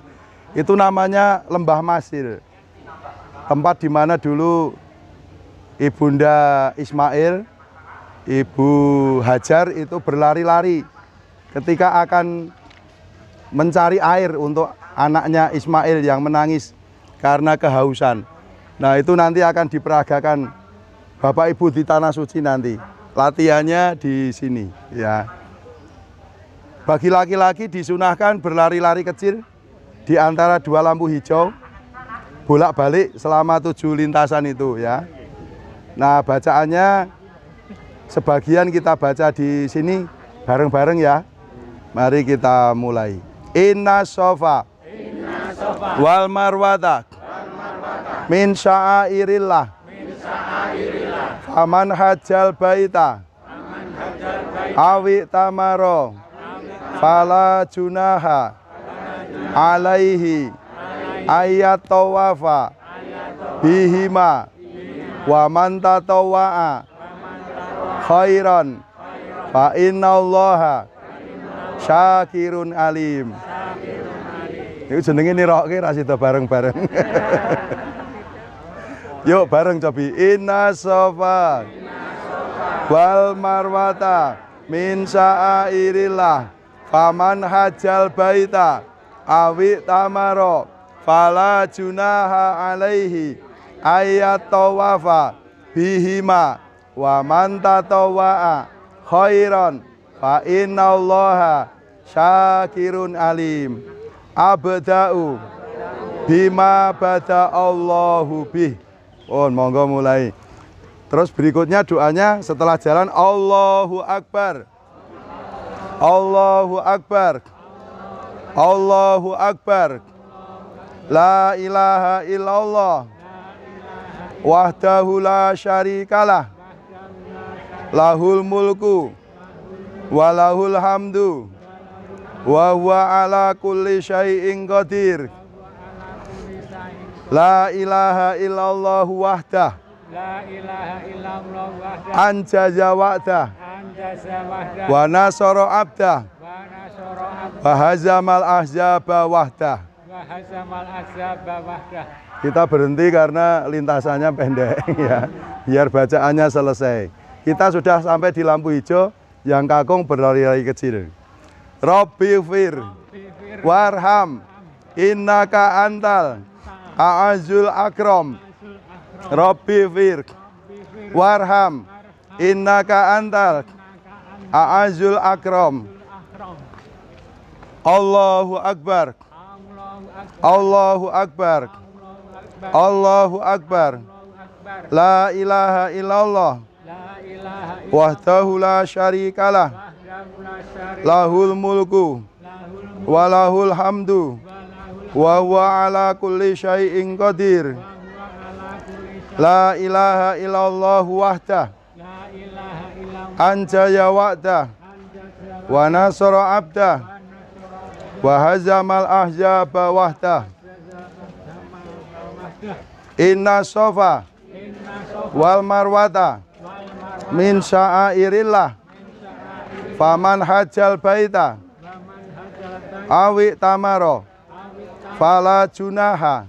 itu namanya Lembah Masil. Tempat di mana dulu Ibunda Ismail, Ibu Hajar itu berlari-lari ketika akan mencari air untuk anaknya Ismail yang menangis karena kehausan. Nah, itu nanti akan diperagakan Bapak Ibu di Tanah Suci nanti. Latihannya di sini ya. Bagi laki-laki disunahkan berlari-lari kecil di antara 2 lampu hijau, bolak-balik selama 7 lintasan itu ya. Nah, bacaannya sebagian kita baca di sini bareng-bareng ya. Mari kita mulai. Inna sofa wal marwata min sya'airillah faman hajjal baita awi tamaro fala junaha alaihi ayat tawafa bihima wa man tatawwa'a khairan fa innallaha syakirun alim. Itu jenenge nirokke ra sida bareng-bareng. Yuk bareng cobi. Inna sofa wal marwata min sya'airillah faman hajjal baita awi tamaro fala junaha alaihi ayat tawafa bihima wa man tatawwa'a khairan fa innallaha syakirun alim. Abda'u bima bada Allahu bih. Oh, monggo mulai. Terus berikutnya doanya setelah jalan Allahu Akbar. Allahu Akbar. Allahu Akbar. La ilaha illallah. Wahdahu la syarikalah. Lahul mulku walahul hamdu wa huwa ala kulli syai'in qadir. La ilaha illallah wahdah. La ilaha illallah wahdah. Anjaza wa'dah. Wa nasara abdah. Wa hazamal ahzaba wahdah. Kita berhenti karena lintasannya pendek ya, biar bacaannya selesai. Kita sudah sampai di lampu hijau yang kakung berlari-lari kecil. Rabbi fir warham innaka antal a'azul akram. Rabbi fir warham innaka antal a'azul akram. Allahu Akbar. Allahu Akbar. Allahu Akbar. La ilaha illallah. Wahdahu la syarikalah. Lahul mulku walahul hamdu wa huwa ala kulli syai'in qadir. La ilaha illallah wahdah. Anjaya wa'dah wa nasara abdah wa hazamal ahzaba wahdah. Inna sofa wal marwata min sya'airillah faman hajjal baita awi tamaro fala junaha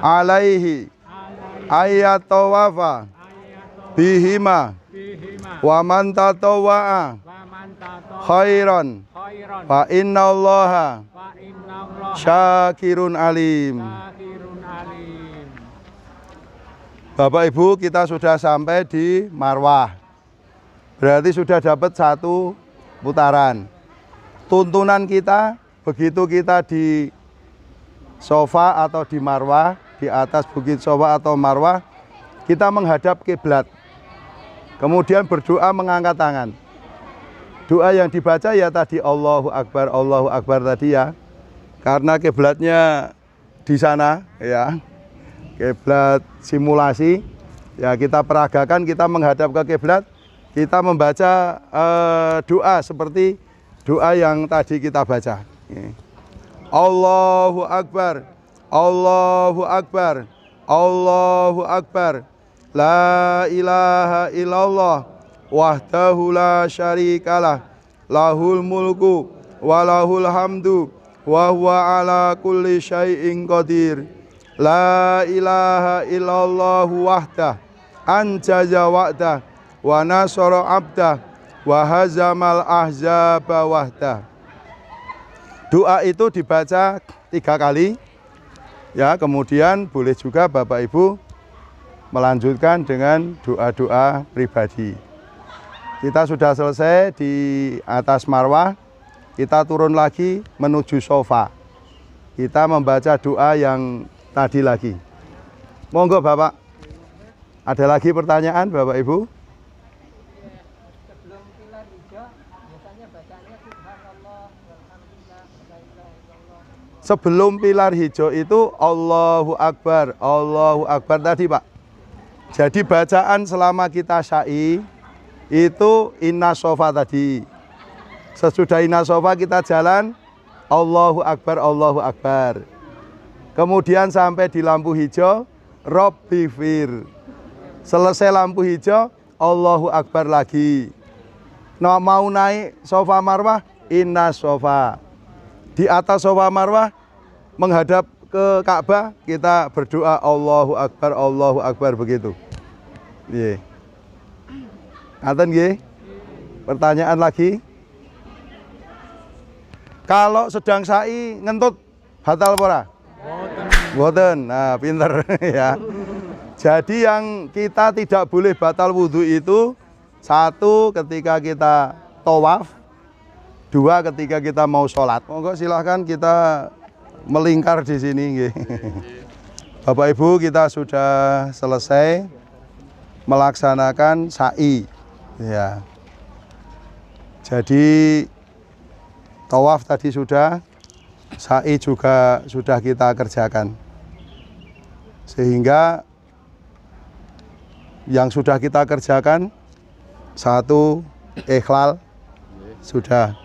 alaihi ayatawafa bihima wa man tatawwa'a khairan fa innallaha syakirun alim. Bapak Ibu, kita sudah sampai di Marwah. Berarti sudah dapat 1 putaran. Tuntunan kita, begitu kita di Sofa atau di Marwah, di atas bukit Sofa atau Marwah, kita menghadap kiblat. Kemudian berdoa mengangkat tangan. Doa yang dibaca ya tadi Allahu Akbar tadi ya. Karena kiblatnya di sana ya. Kiblat simulasi. Ya kita peragakan, kita menghadap ke kiblat, kita membaca doa seperti doa yang tadi kita baca. Allahu Akbar, Allahu Akbar, Allahu Akbar. La ilaha illallah wahdahu la syarikalah lahul mulku wa lahul hamdu wa huwa ala kulli syai'in qadir. La ilaha illallah wahdah anjaza wa'dah wa nasara abdah wa hazamal ahzaba wahdah. Doa itu dibaca 3 kali ya, kemudian boleh juga Bapak Ibu melanjutkan dengan doa-doa pribadi. Kita sudah selesai di atas Marwah, kita turun lagi menuju Sofa. Kita membaca doa yang tadi lagi. Monggo Bapak. Ada lagi pertanyaan Bapak Ibu? Sebelum pilar hijau, biasanya bacanya subhanallah walhamdulillah la ilaha illallah. Sebelum pilar hijau itu Allahu Akbar tadi Pak. Jadi bacaan selama kita syai itu inna sofa tadi. Sesudah inna sofa kita jalan Allahu Akbar. Kemudian sampai di lampu hijau Robbi fir. Selesai lampu hijau Allahu Akbar lagi. Nah, mau naik Sofa Marwah inna sofa. Di atas Sofa Marwah menghadap ke Ka'bah kita berdoa Allahu Akbar begitu. Nggih. Ngaten nggih? Pertanyaan lagi? Kalau sedang sa'i ngentut batal ora? Mboten. Nah, pinter ya. Jadi yang kita tidak boleh batal wudhu itu 1 ketika kita tawaf, 2 ketika kita mau sholat. Monggo silahkan kita melingkar di sini nggih. Bapak Ibu, kita sudah selesai melaksanakan sa'i ya. Jadi tawaf tadi sudah, sa'i juga sudah kita kerjakan. Sehingga yang sudah kita kerjakan 1 ikhlal sudah.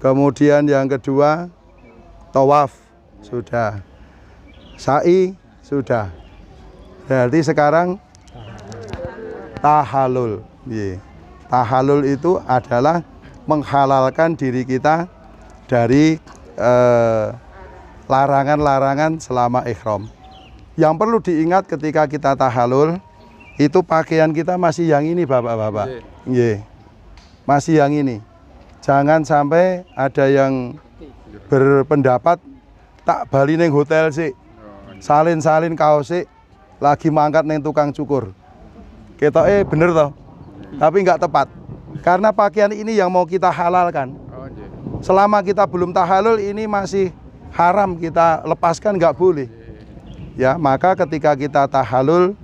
Kemudian yang kedua tawaf sudah. Sa'i sudah. Berarti sekarang tahallul. Tahallul itu adalah menghalalkan diri kita dari larangan-larangan selama ihram. Yang perlu diingat ketika kita tahallul, itu pakaian kita masih yang ini Bapak-bapak. Nggih. Masih yang ini. Jangan sampai ada yang berpendapat tak bali ning hotel sih. Salin-salin kaos sih lagi mangkat ning tukang cukur. Ketoke bener toh? Tapi nggak tepat. Karena pakaian ini yang mau kita halalkan. Selama kita belum tahallul ini masih haram kita lepaskan, nggak boleh. Ya, maka ketika kita tahallul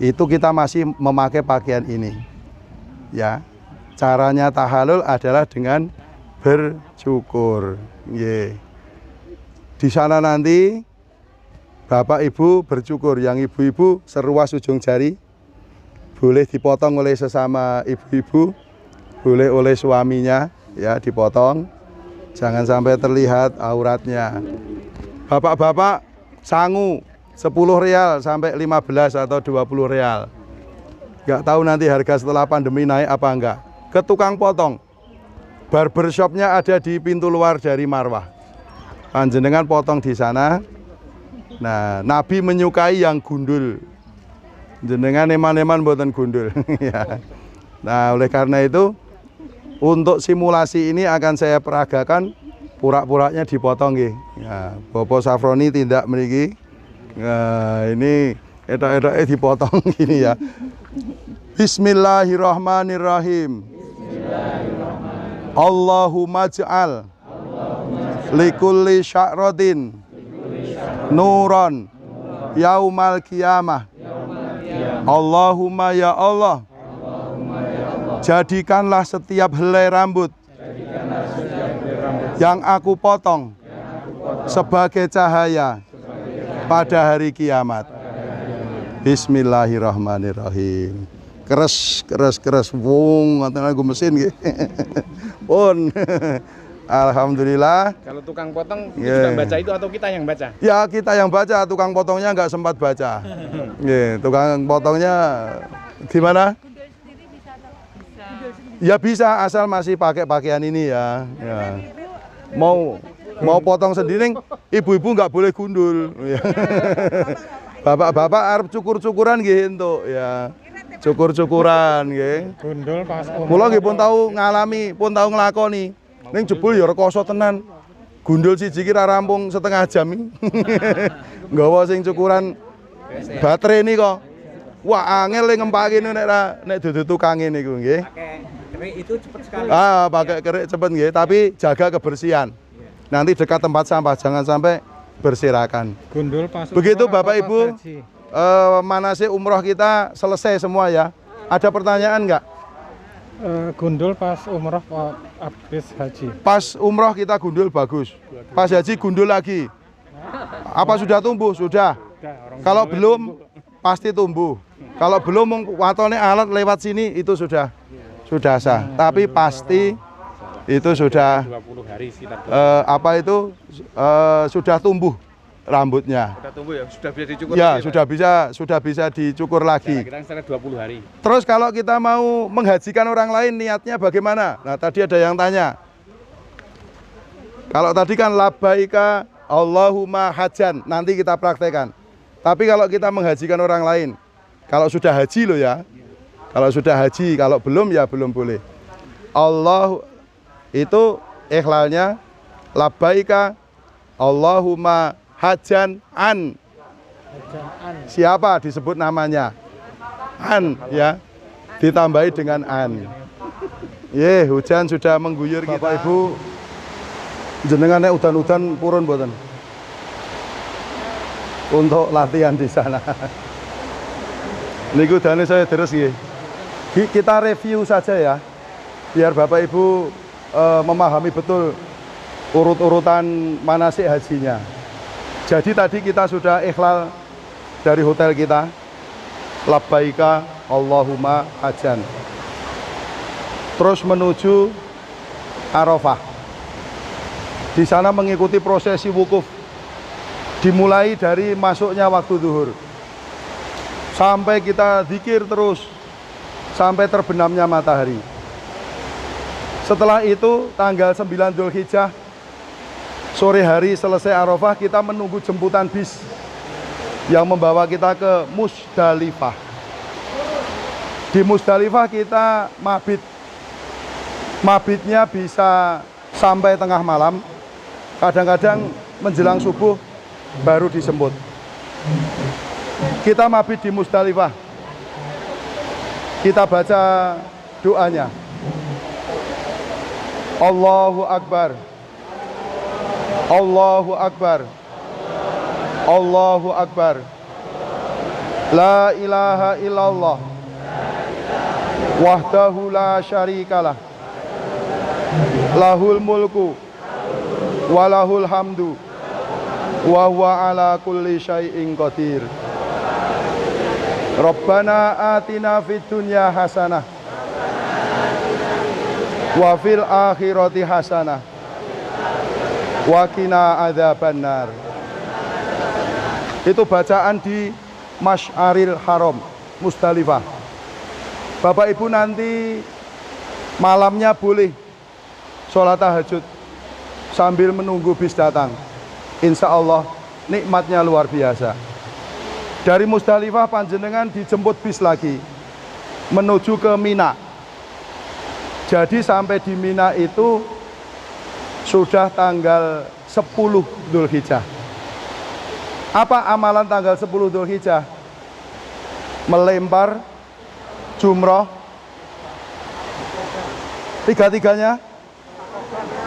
itu kita masih memakai pakaian ini. Ya. Caranya tahallul adalah dengan bercukur. Nggih. Di sana nanti Bapak Ibu bercukur, yang ibu-ibu seruas ujung jari. Boleh dipotong oleh sesama ibu-ibu, boleh oleh suaminya, ya dipotong. Jangan sampai terlihat auratnya. Bapak-bapak sangu 10 real sampai 15 atau 20 real. Nggak tahu nanti harga setelah pandemi naik apa enggak. Ke tukang potong. Barbershopnya ada di pintu luar dari Marwah. Panjenengan potong di sana. Nah, Nabi menyukai yang gundul. Jenengan eman-eman mboten gundul. Ya. Nah, oleh karena itu untuk simulasi ini akan saya peragakan purak-puraknya dipotong nggih. Ya, Bapak Safroni tindak mriki. Nah, ini etok-etoknya dipotong gini ya. Bismillahirrahmanirrahim. Allahumma ja'al likulli sya'ratin nuron yaumal qiyamah. Allahumma ya Allah, jadikanlah setiap helai rambut yang aku potong sebagai cahaya pada hari kiamat. Bismillahirrahmanirrahim. Keres. Wong, ngoten aku mesin nggih. Pun. Alhamdulillah. Kalau tukang potong sudah baca itu atau kita yang baca? Ya, kita yang baca, tukang potongnya nggak sempat baca. Tukang potongnya gimana? Ya bisa, asal masih pakai pakaian ini ya. Mau potong sendiri, ibu-ibu nggak boleh gundul. Bapak-bapak arep cukur-cukuran gitu ya. Cukur-cukuran nggih. Gundul pas Kula nggih pun tahu ngalami, pun tahu nglakoni. Ning jebul ya rekoso tenan. Gundul siji ki ra rampung setengah jam iki. Nggawa sing cukuran baterai ini kok. Wah, angel ngempake nek dudu tukange niku nggih. Pakai kerik itu cepat sekali. Pakai kerik cepet nggih, tapi jaga kebersihan. Nanti dekat tempat sampah jangan sampai berserakan. gundul pas Begitu umroh Bapak atau Ibu, pas haji? manasik umroh kita selesai semua ya. Ada pertanyaan nggak? Gundul pas umroh habis haji. Pas umroh kita gundul bagus. Pas haji gundul lagi. Apa sudah tumbuh? Sudah. Kalau belum pasti tumbuh. Kalau belum watone alat lewat sini itu sudah sah. Tapi pasti itu sudah 20 hari sekitar. sudah tumbuh rambutnya. Sudah tumbuh ya, sudah bisa dicukur. Ya, lagi, sudah bisa dicukur lagi. Kira-kira sekitar 20 hari. Terus kalau kita mau menghajikan orang lain niatnya bagaimana? Nah, tadi ada yang tanya. Kalau tadi kan labbaika Allahumma hajan, nanti kita praktekkan. Tapi kalau kita menghajikan orang lain, kalau sudah haji loh ya. Kalau sudah haji, kalau belum ya belum boleh. Allah itu ikhlalnya labbaika Allahumma hajan an. Siapa disebut namanya? An ya. Ditambahi dengan an. Hujan sudah mengguyur kita. Bapak Ibu, jenengan nek udan-udan purun mboten? Untuk latihan di sana. Niku udane saya terus nggih. Kita review saja ya. Biar Bapak Ibu memahami betul urut-urutan manasik hajinya. Jadi tadi kita sudah ikhlal dari hotel kita, labbaika Allahumma hajan. Terus menuju Arafah. Di sana mengikuti prosesi wukuf. Dimulai dari masuknya waktu zuhur. Sampai kita zikir terus sampai terbenamnya matahari. Setelah itu tanggal 9 Dzulhijjah sore hari selesai Arafah, kita menunggu jemputan bis yang membawa kita ke Musdalifah. Di Musdalifah kita mabit. Mabitnya bisa sampai tengah malam. Kadang-kadang menjelang subuh baru disembut. Kita mabit di Musdalifah. Kita baca doanya. Allahu Akbar. Allahu Akbar. Allahu Akbar. La ilaha illallah. Wahdahu la syarikalah. Lahul mulku walahul hamdu wa huwa ala kulli syai'in qadir. Rabbana atina fid dunya hasanah wa fil akhirati hasanah wa qina adzabannar. Itu bacaan di Masy'aril Haram, Musdalifah. Bapak Ibu nanti malamnya boleh sholat tahajud sambil menunggu bis datang. insya Allah nikmatnya luar biasa. Dari Musdalifah panjenengan dijemput bis lagi menuju ke Mina. Jadi sampai di Mina itu sudah tanggal 10 Dzulhijjah. Apa amalan tanggal 10 Dzulhijjah? Melempar jumroh tiga-tiganya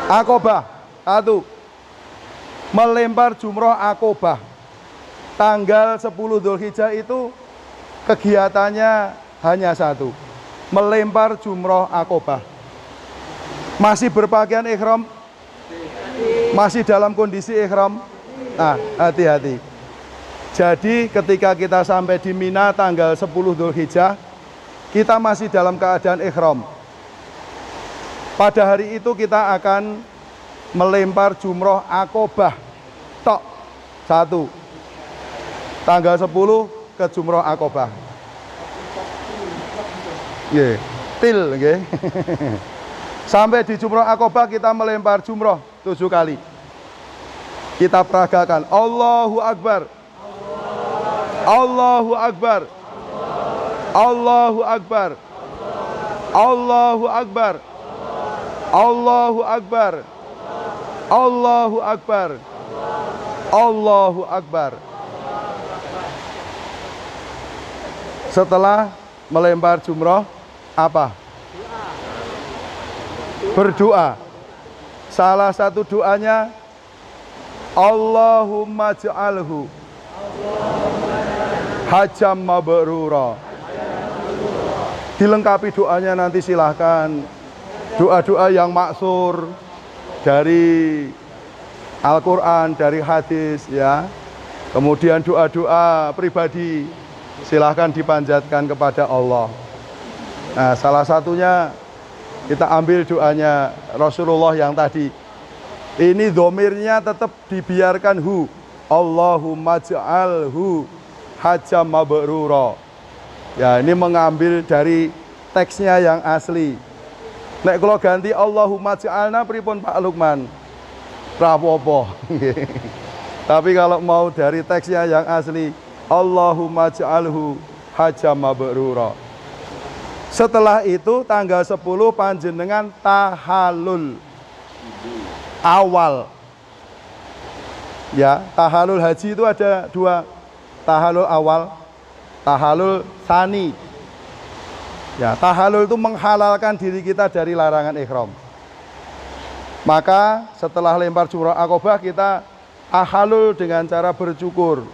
Aqobah. Satu, melempar jumroh Aqobah. Tanggal 10 Dzulhijjah itu kegiatannya hanya satu, melempar jumroh Aqobah. Masih berpakaian ihram? Masih dalam kondisi ihram? Nah, hati-hati. Jadi ketika kita sampai di Mina tanggal 10 Dzulhijjah, kita masih dalam keadaan ihram. Pada hari itu kita akan melempar jumroh Aqobah. Tok. Satu. Tanggal 10 ke jumroh Aqobah. Nggih, til nggih. Sampai di jumroh Aqobah kita melempar jumroh 7 kali. Kita peragakan Allahu Akbar. Allahu Akbar. Allahu Akbar. Allahu Akbar. Allahu Akbar. Allahu Akbar. Allahu Akbar. Setelah melempar jumroh apa? Berdoa. Salah satu doanya Allahumma ja'alhu hajjam mabrura. Dilengkapi doanya nanti silahkan. Doa-doa yang maksur dari Al-Quran, dari hadis ya. Kemudian doa-doa pribadi silahkan dipanjatkan kepada Allah. Nah, salah satunya kita ambil doanya Rasulullah yang tadi. Ini domirnya tetap dibiarkan hu. Allahumma ja'alhu hajjam mabrura. Ya, ini mengambil dari teksnya yang asli. Nek kalau ganti Allahumma ja'alna pripun Pak Lukman? Rapopo. Tapi kalau mau dari teksnya yang asli, Allahumma ja'alhu hajjam mabrura. Setelah itu tanggal 10 panjenengan tahallul awal. Ya, tahallul haji itu ada dua. Tahallul awal, tahallul tsani. Ya, tahallul itu menghalalkan diri kita dari larangan ihram. Maka setelah lempar jumroh Aqobah kita tahallul dengan cara bercukur.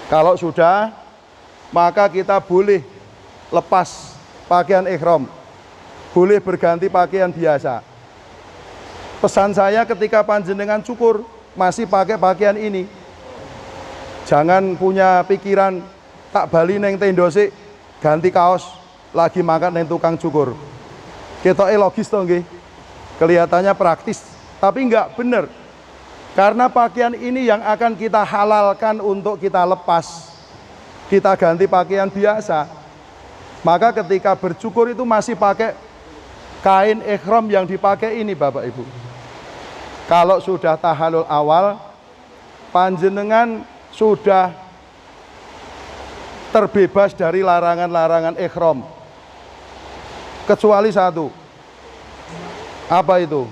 Kalau sudah, maka kita boleh lepas pakaian ihram, boleh berganti pakaian biasa. Pesan saya ketika panjenengan cukur masih pakai pakaian ini, jangan punya pikiran tak bali neng tendo sik ganti kaos lagi makan neng tukang cukur. Ketoke logis toh nggih, kelihatannya praktis, tapi enggak bener. Karena pakaian ini yang akan kita halalkan untuk kita lepas, kita ganti pakaian biasa. Maka ketika bercukur itu masih pakai kain ihram yang dipakai ini Bapak Ibu. Kalau sudah tahallul awal, panjenengan sudah terbebas dari larangan-larangan ihram. Kecuali satu. Apa itu?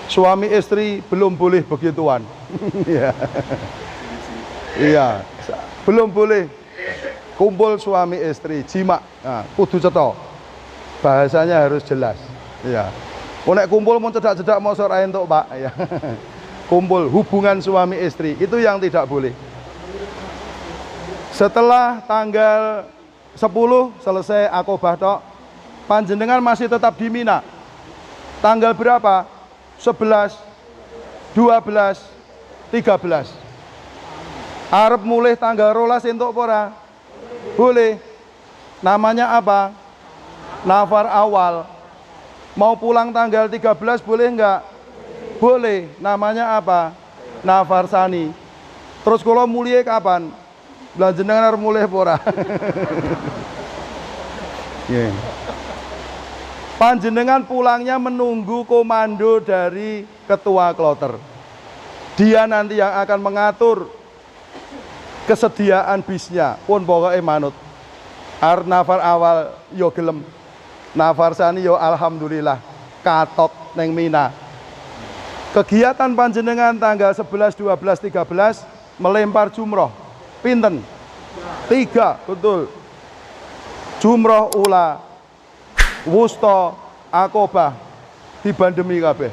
Suami istri belum boleh begituan. Iya, belum boleh kumpul suami istri, jima. Nah, kudu cetha. Bahasanya harus jelas. Iya. Nek kumpul mau cedak-cedak mau sore entuk, Pak. Ya. Kumpul hubungan suami istri itu yang tidak boleh. Setelah tanggal 10 selesai Aqobah tok, panjenengan masih tetap di Mina. Tanggal berapa? 11, 12, 13. Arep mulai tanggal 12 entuk ora? Boleh. Namanya apa? Nafar awal. Mau pulang tanggal 13 boleh enggak? Boleh. Namanya apa? Nafar sani. Terus kalau mulai kapan? Belanjenengan harus mulai pora. Yeah. Panjenengan pulangnya menunggu komando dari ketua kloter. Dia nanti yang akan mengatur kesediaan bisnya, pun pokoknya manut. Nafar awal yo gelem, nafar sani yo alhamdulillah katok neng Mina. Kegiatan panjenengan tanggal 11, 12, 13 melempar jumroh. Pinten? 3, betul. Jumroh ula, wusta, akobah, dibandemi kabeh.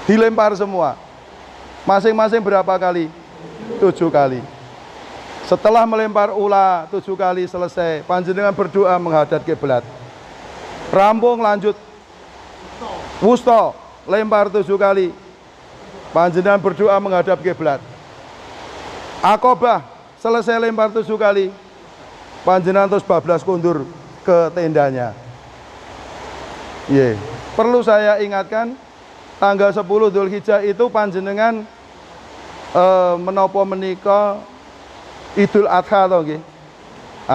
Dilempar semua. Masing-masing berapa kali? 7 kali. Setelah melempar ula 7 kali selesai, panjenengan berdoa menghadap kiblat. Rampung lanjut. Wusta, lempar 7 kali. Panjenengan berdoa menghadap kiblat. Akobah, selesai lempar 7 kali. Panjenengan terus bablas kundur ke tendanya. Perlu saya ingatkan, tanggal 10 Dzulhijjah itu panjenengan menopo menika Idul Adha toh nggih.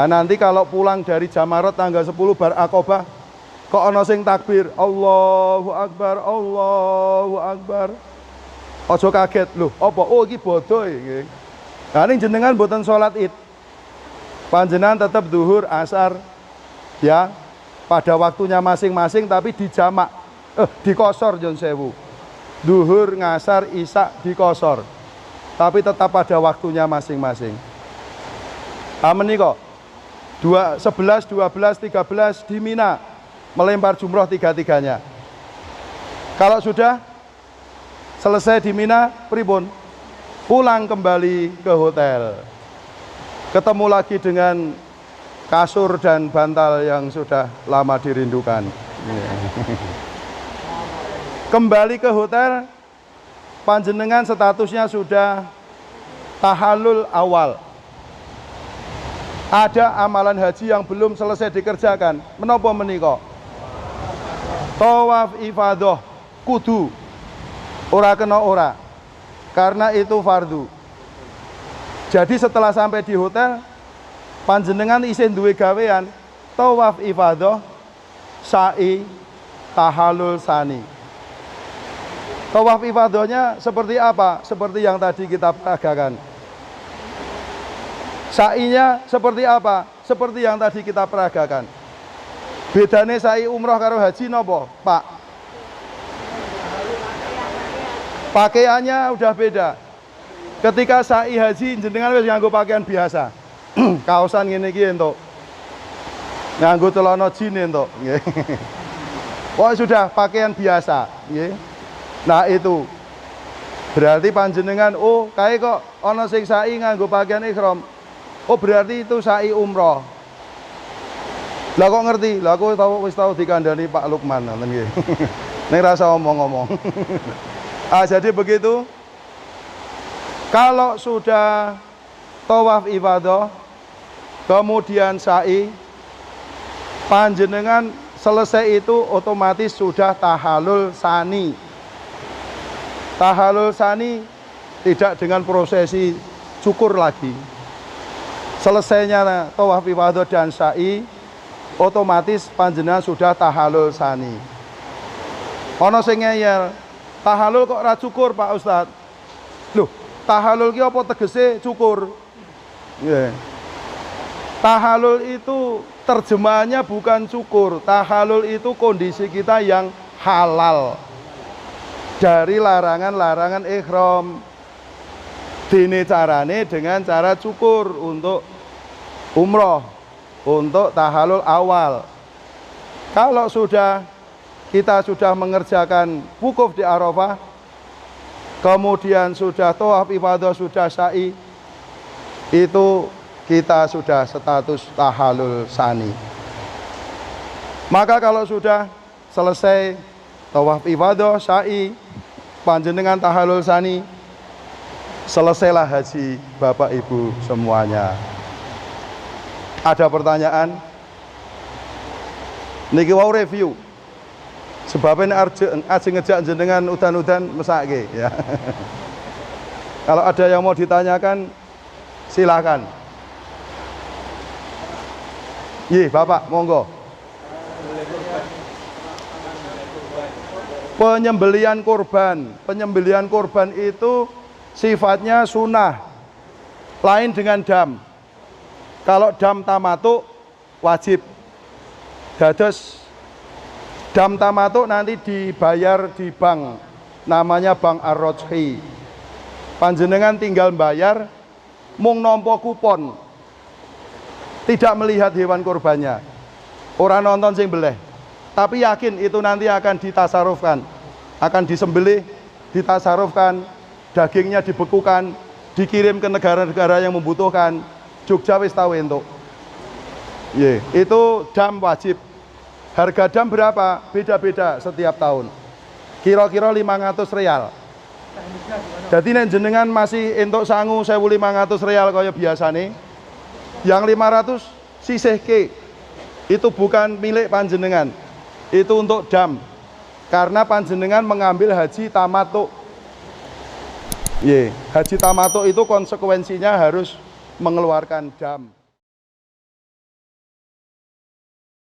Nanti kalau pulang dari Jamarat tanggal 10 bar Akobah kok ana sing takbir Allahu Akbar, Allahu Akbar. Aja kaget lho, apa oh iki bodho nggih. Ning jenengan mboten salat Id. Panjenengan tetap duhur, asar ya pada waktunya masing-masing tapi dijamak. Dikosor jon sewu. Duhur, ngasar, isya dikosor. Tapi tetap pada waktunya masing-masing. Menika 11, 12, 13 di Mina melempar jumroh 3-3-nya. Kalau sudah selesai di Mina, pripun? Pulang kembali ke hotel. Ketemu lagi dengan kasur dan bantal yang sudah lama dirindukan. Kembali ke hotel, panjenengan statusnya sudah tahallul awal. Ada amalan haji yang belum selesai dikerjakan. Menapa menika? Tawaf ifadah kudu, ora kena ora, karena itu fardu. Jadi setelah sampai di hotel, panjenengan isin duwe gawean tawaf ifadah, sa'i, tahallul sani. Tawaf ifadahnya seperti apa? Seperti yang tadi kita peragakan. Sa'inya seperti apa? Seperti yang tadi kita peragakan. Bedane sa'i umroh karo haji nopo, Pak? Pakaiannya udah beda. Ketika sa'i haji jenengan wis nganggo pakaian biasa. Kaosan ngene iki entuk. Nganggo celana jin entuk, nggih. Pokoknya sudah pakaian biasa, nggih. Nah itu berarti panjenengan kae kok ana sing sa'i nganggo pakaian ihram. Berarti itu sa'i umroh. Lah kok ngerti? Lah aku wis tau dikandani Pak Lukman ngoten nggih. Ning rasa omong-omong. Jadi begitu. Kalau sudah tawaf ibadah kemudian sa'i, panjenengan selesai itu otomatis sudah tahallul sani. Tahallul sani tidak dengan prosesi cukur lagi. Selesainya tawaf ifadah dan sa'i, otomatis panjenengan sudah tahallul sani. Ana sing ngeyel, tahallul kok ora cukur Pak Ustad? Loh, tahallul ki apa tegese cukur? Nggih. Tahallul itu terjemahannya bukan cukur. Tahallul itu kondisi kita yang halal dari larangan-larangan ihram. Dene carane dengan cara cukur untuk umroh, untuk tahallul awal. Kalau kita sudah mengerjakan wukuf di Arafah, kemudian sudah tawaf ibadah, sudah sa'i, itu kita sudah status tahallul sani. Maka kalau sudah selesai tawaf ibadah, sa'i, panjenengan tahallul sani, selesailah haji Bapak Ibu semuanya. Ada pertanyaan? Niki wau review. Sebabnya ajeng ngejak jenengan udan-udan mesake ya. Kalau ada yang mau ditanyakan silakan. Bapak, monggo. Penyembelihan korban itu sifatnya sunnah, lain dengan dam. Kalau dam tamatuk wajib. Dados dam tamatuk nanti dibayar di bank, namanya Bank Ar-Rajhi. Panjenengan tinggal bayar, mung nompo kupon, tidak melihat hewan korbannya, orang nonton sing beleh, tapi yakin itu nanti akan ditasarufkan, akan disembelih, ditasarufkan, dagingnya dibekukan, dikirim ke negara-negara yang membutuhkan. Jogja wis tau entuk. Itu dam wajib. Harga dam berapa? Beda-beda setiap tahun. Kira-kira 500 real. Jadi nek jenengan masih entuk sangu 1.500 real kaya biasane, yang 500 sisihke. Itu bukan milik panjenengan. Itu untuk dam. Karena panjenengan mengambil haji tamatuk. Haji tamatuk itu konsekuensinya harus mengeluarkan dam.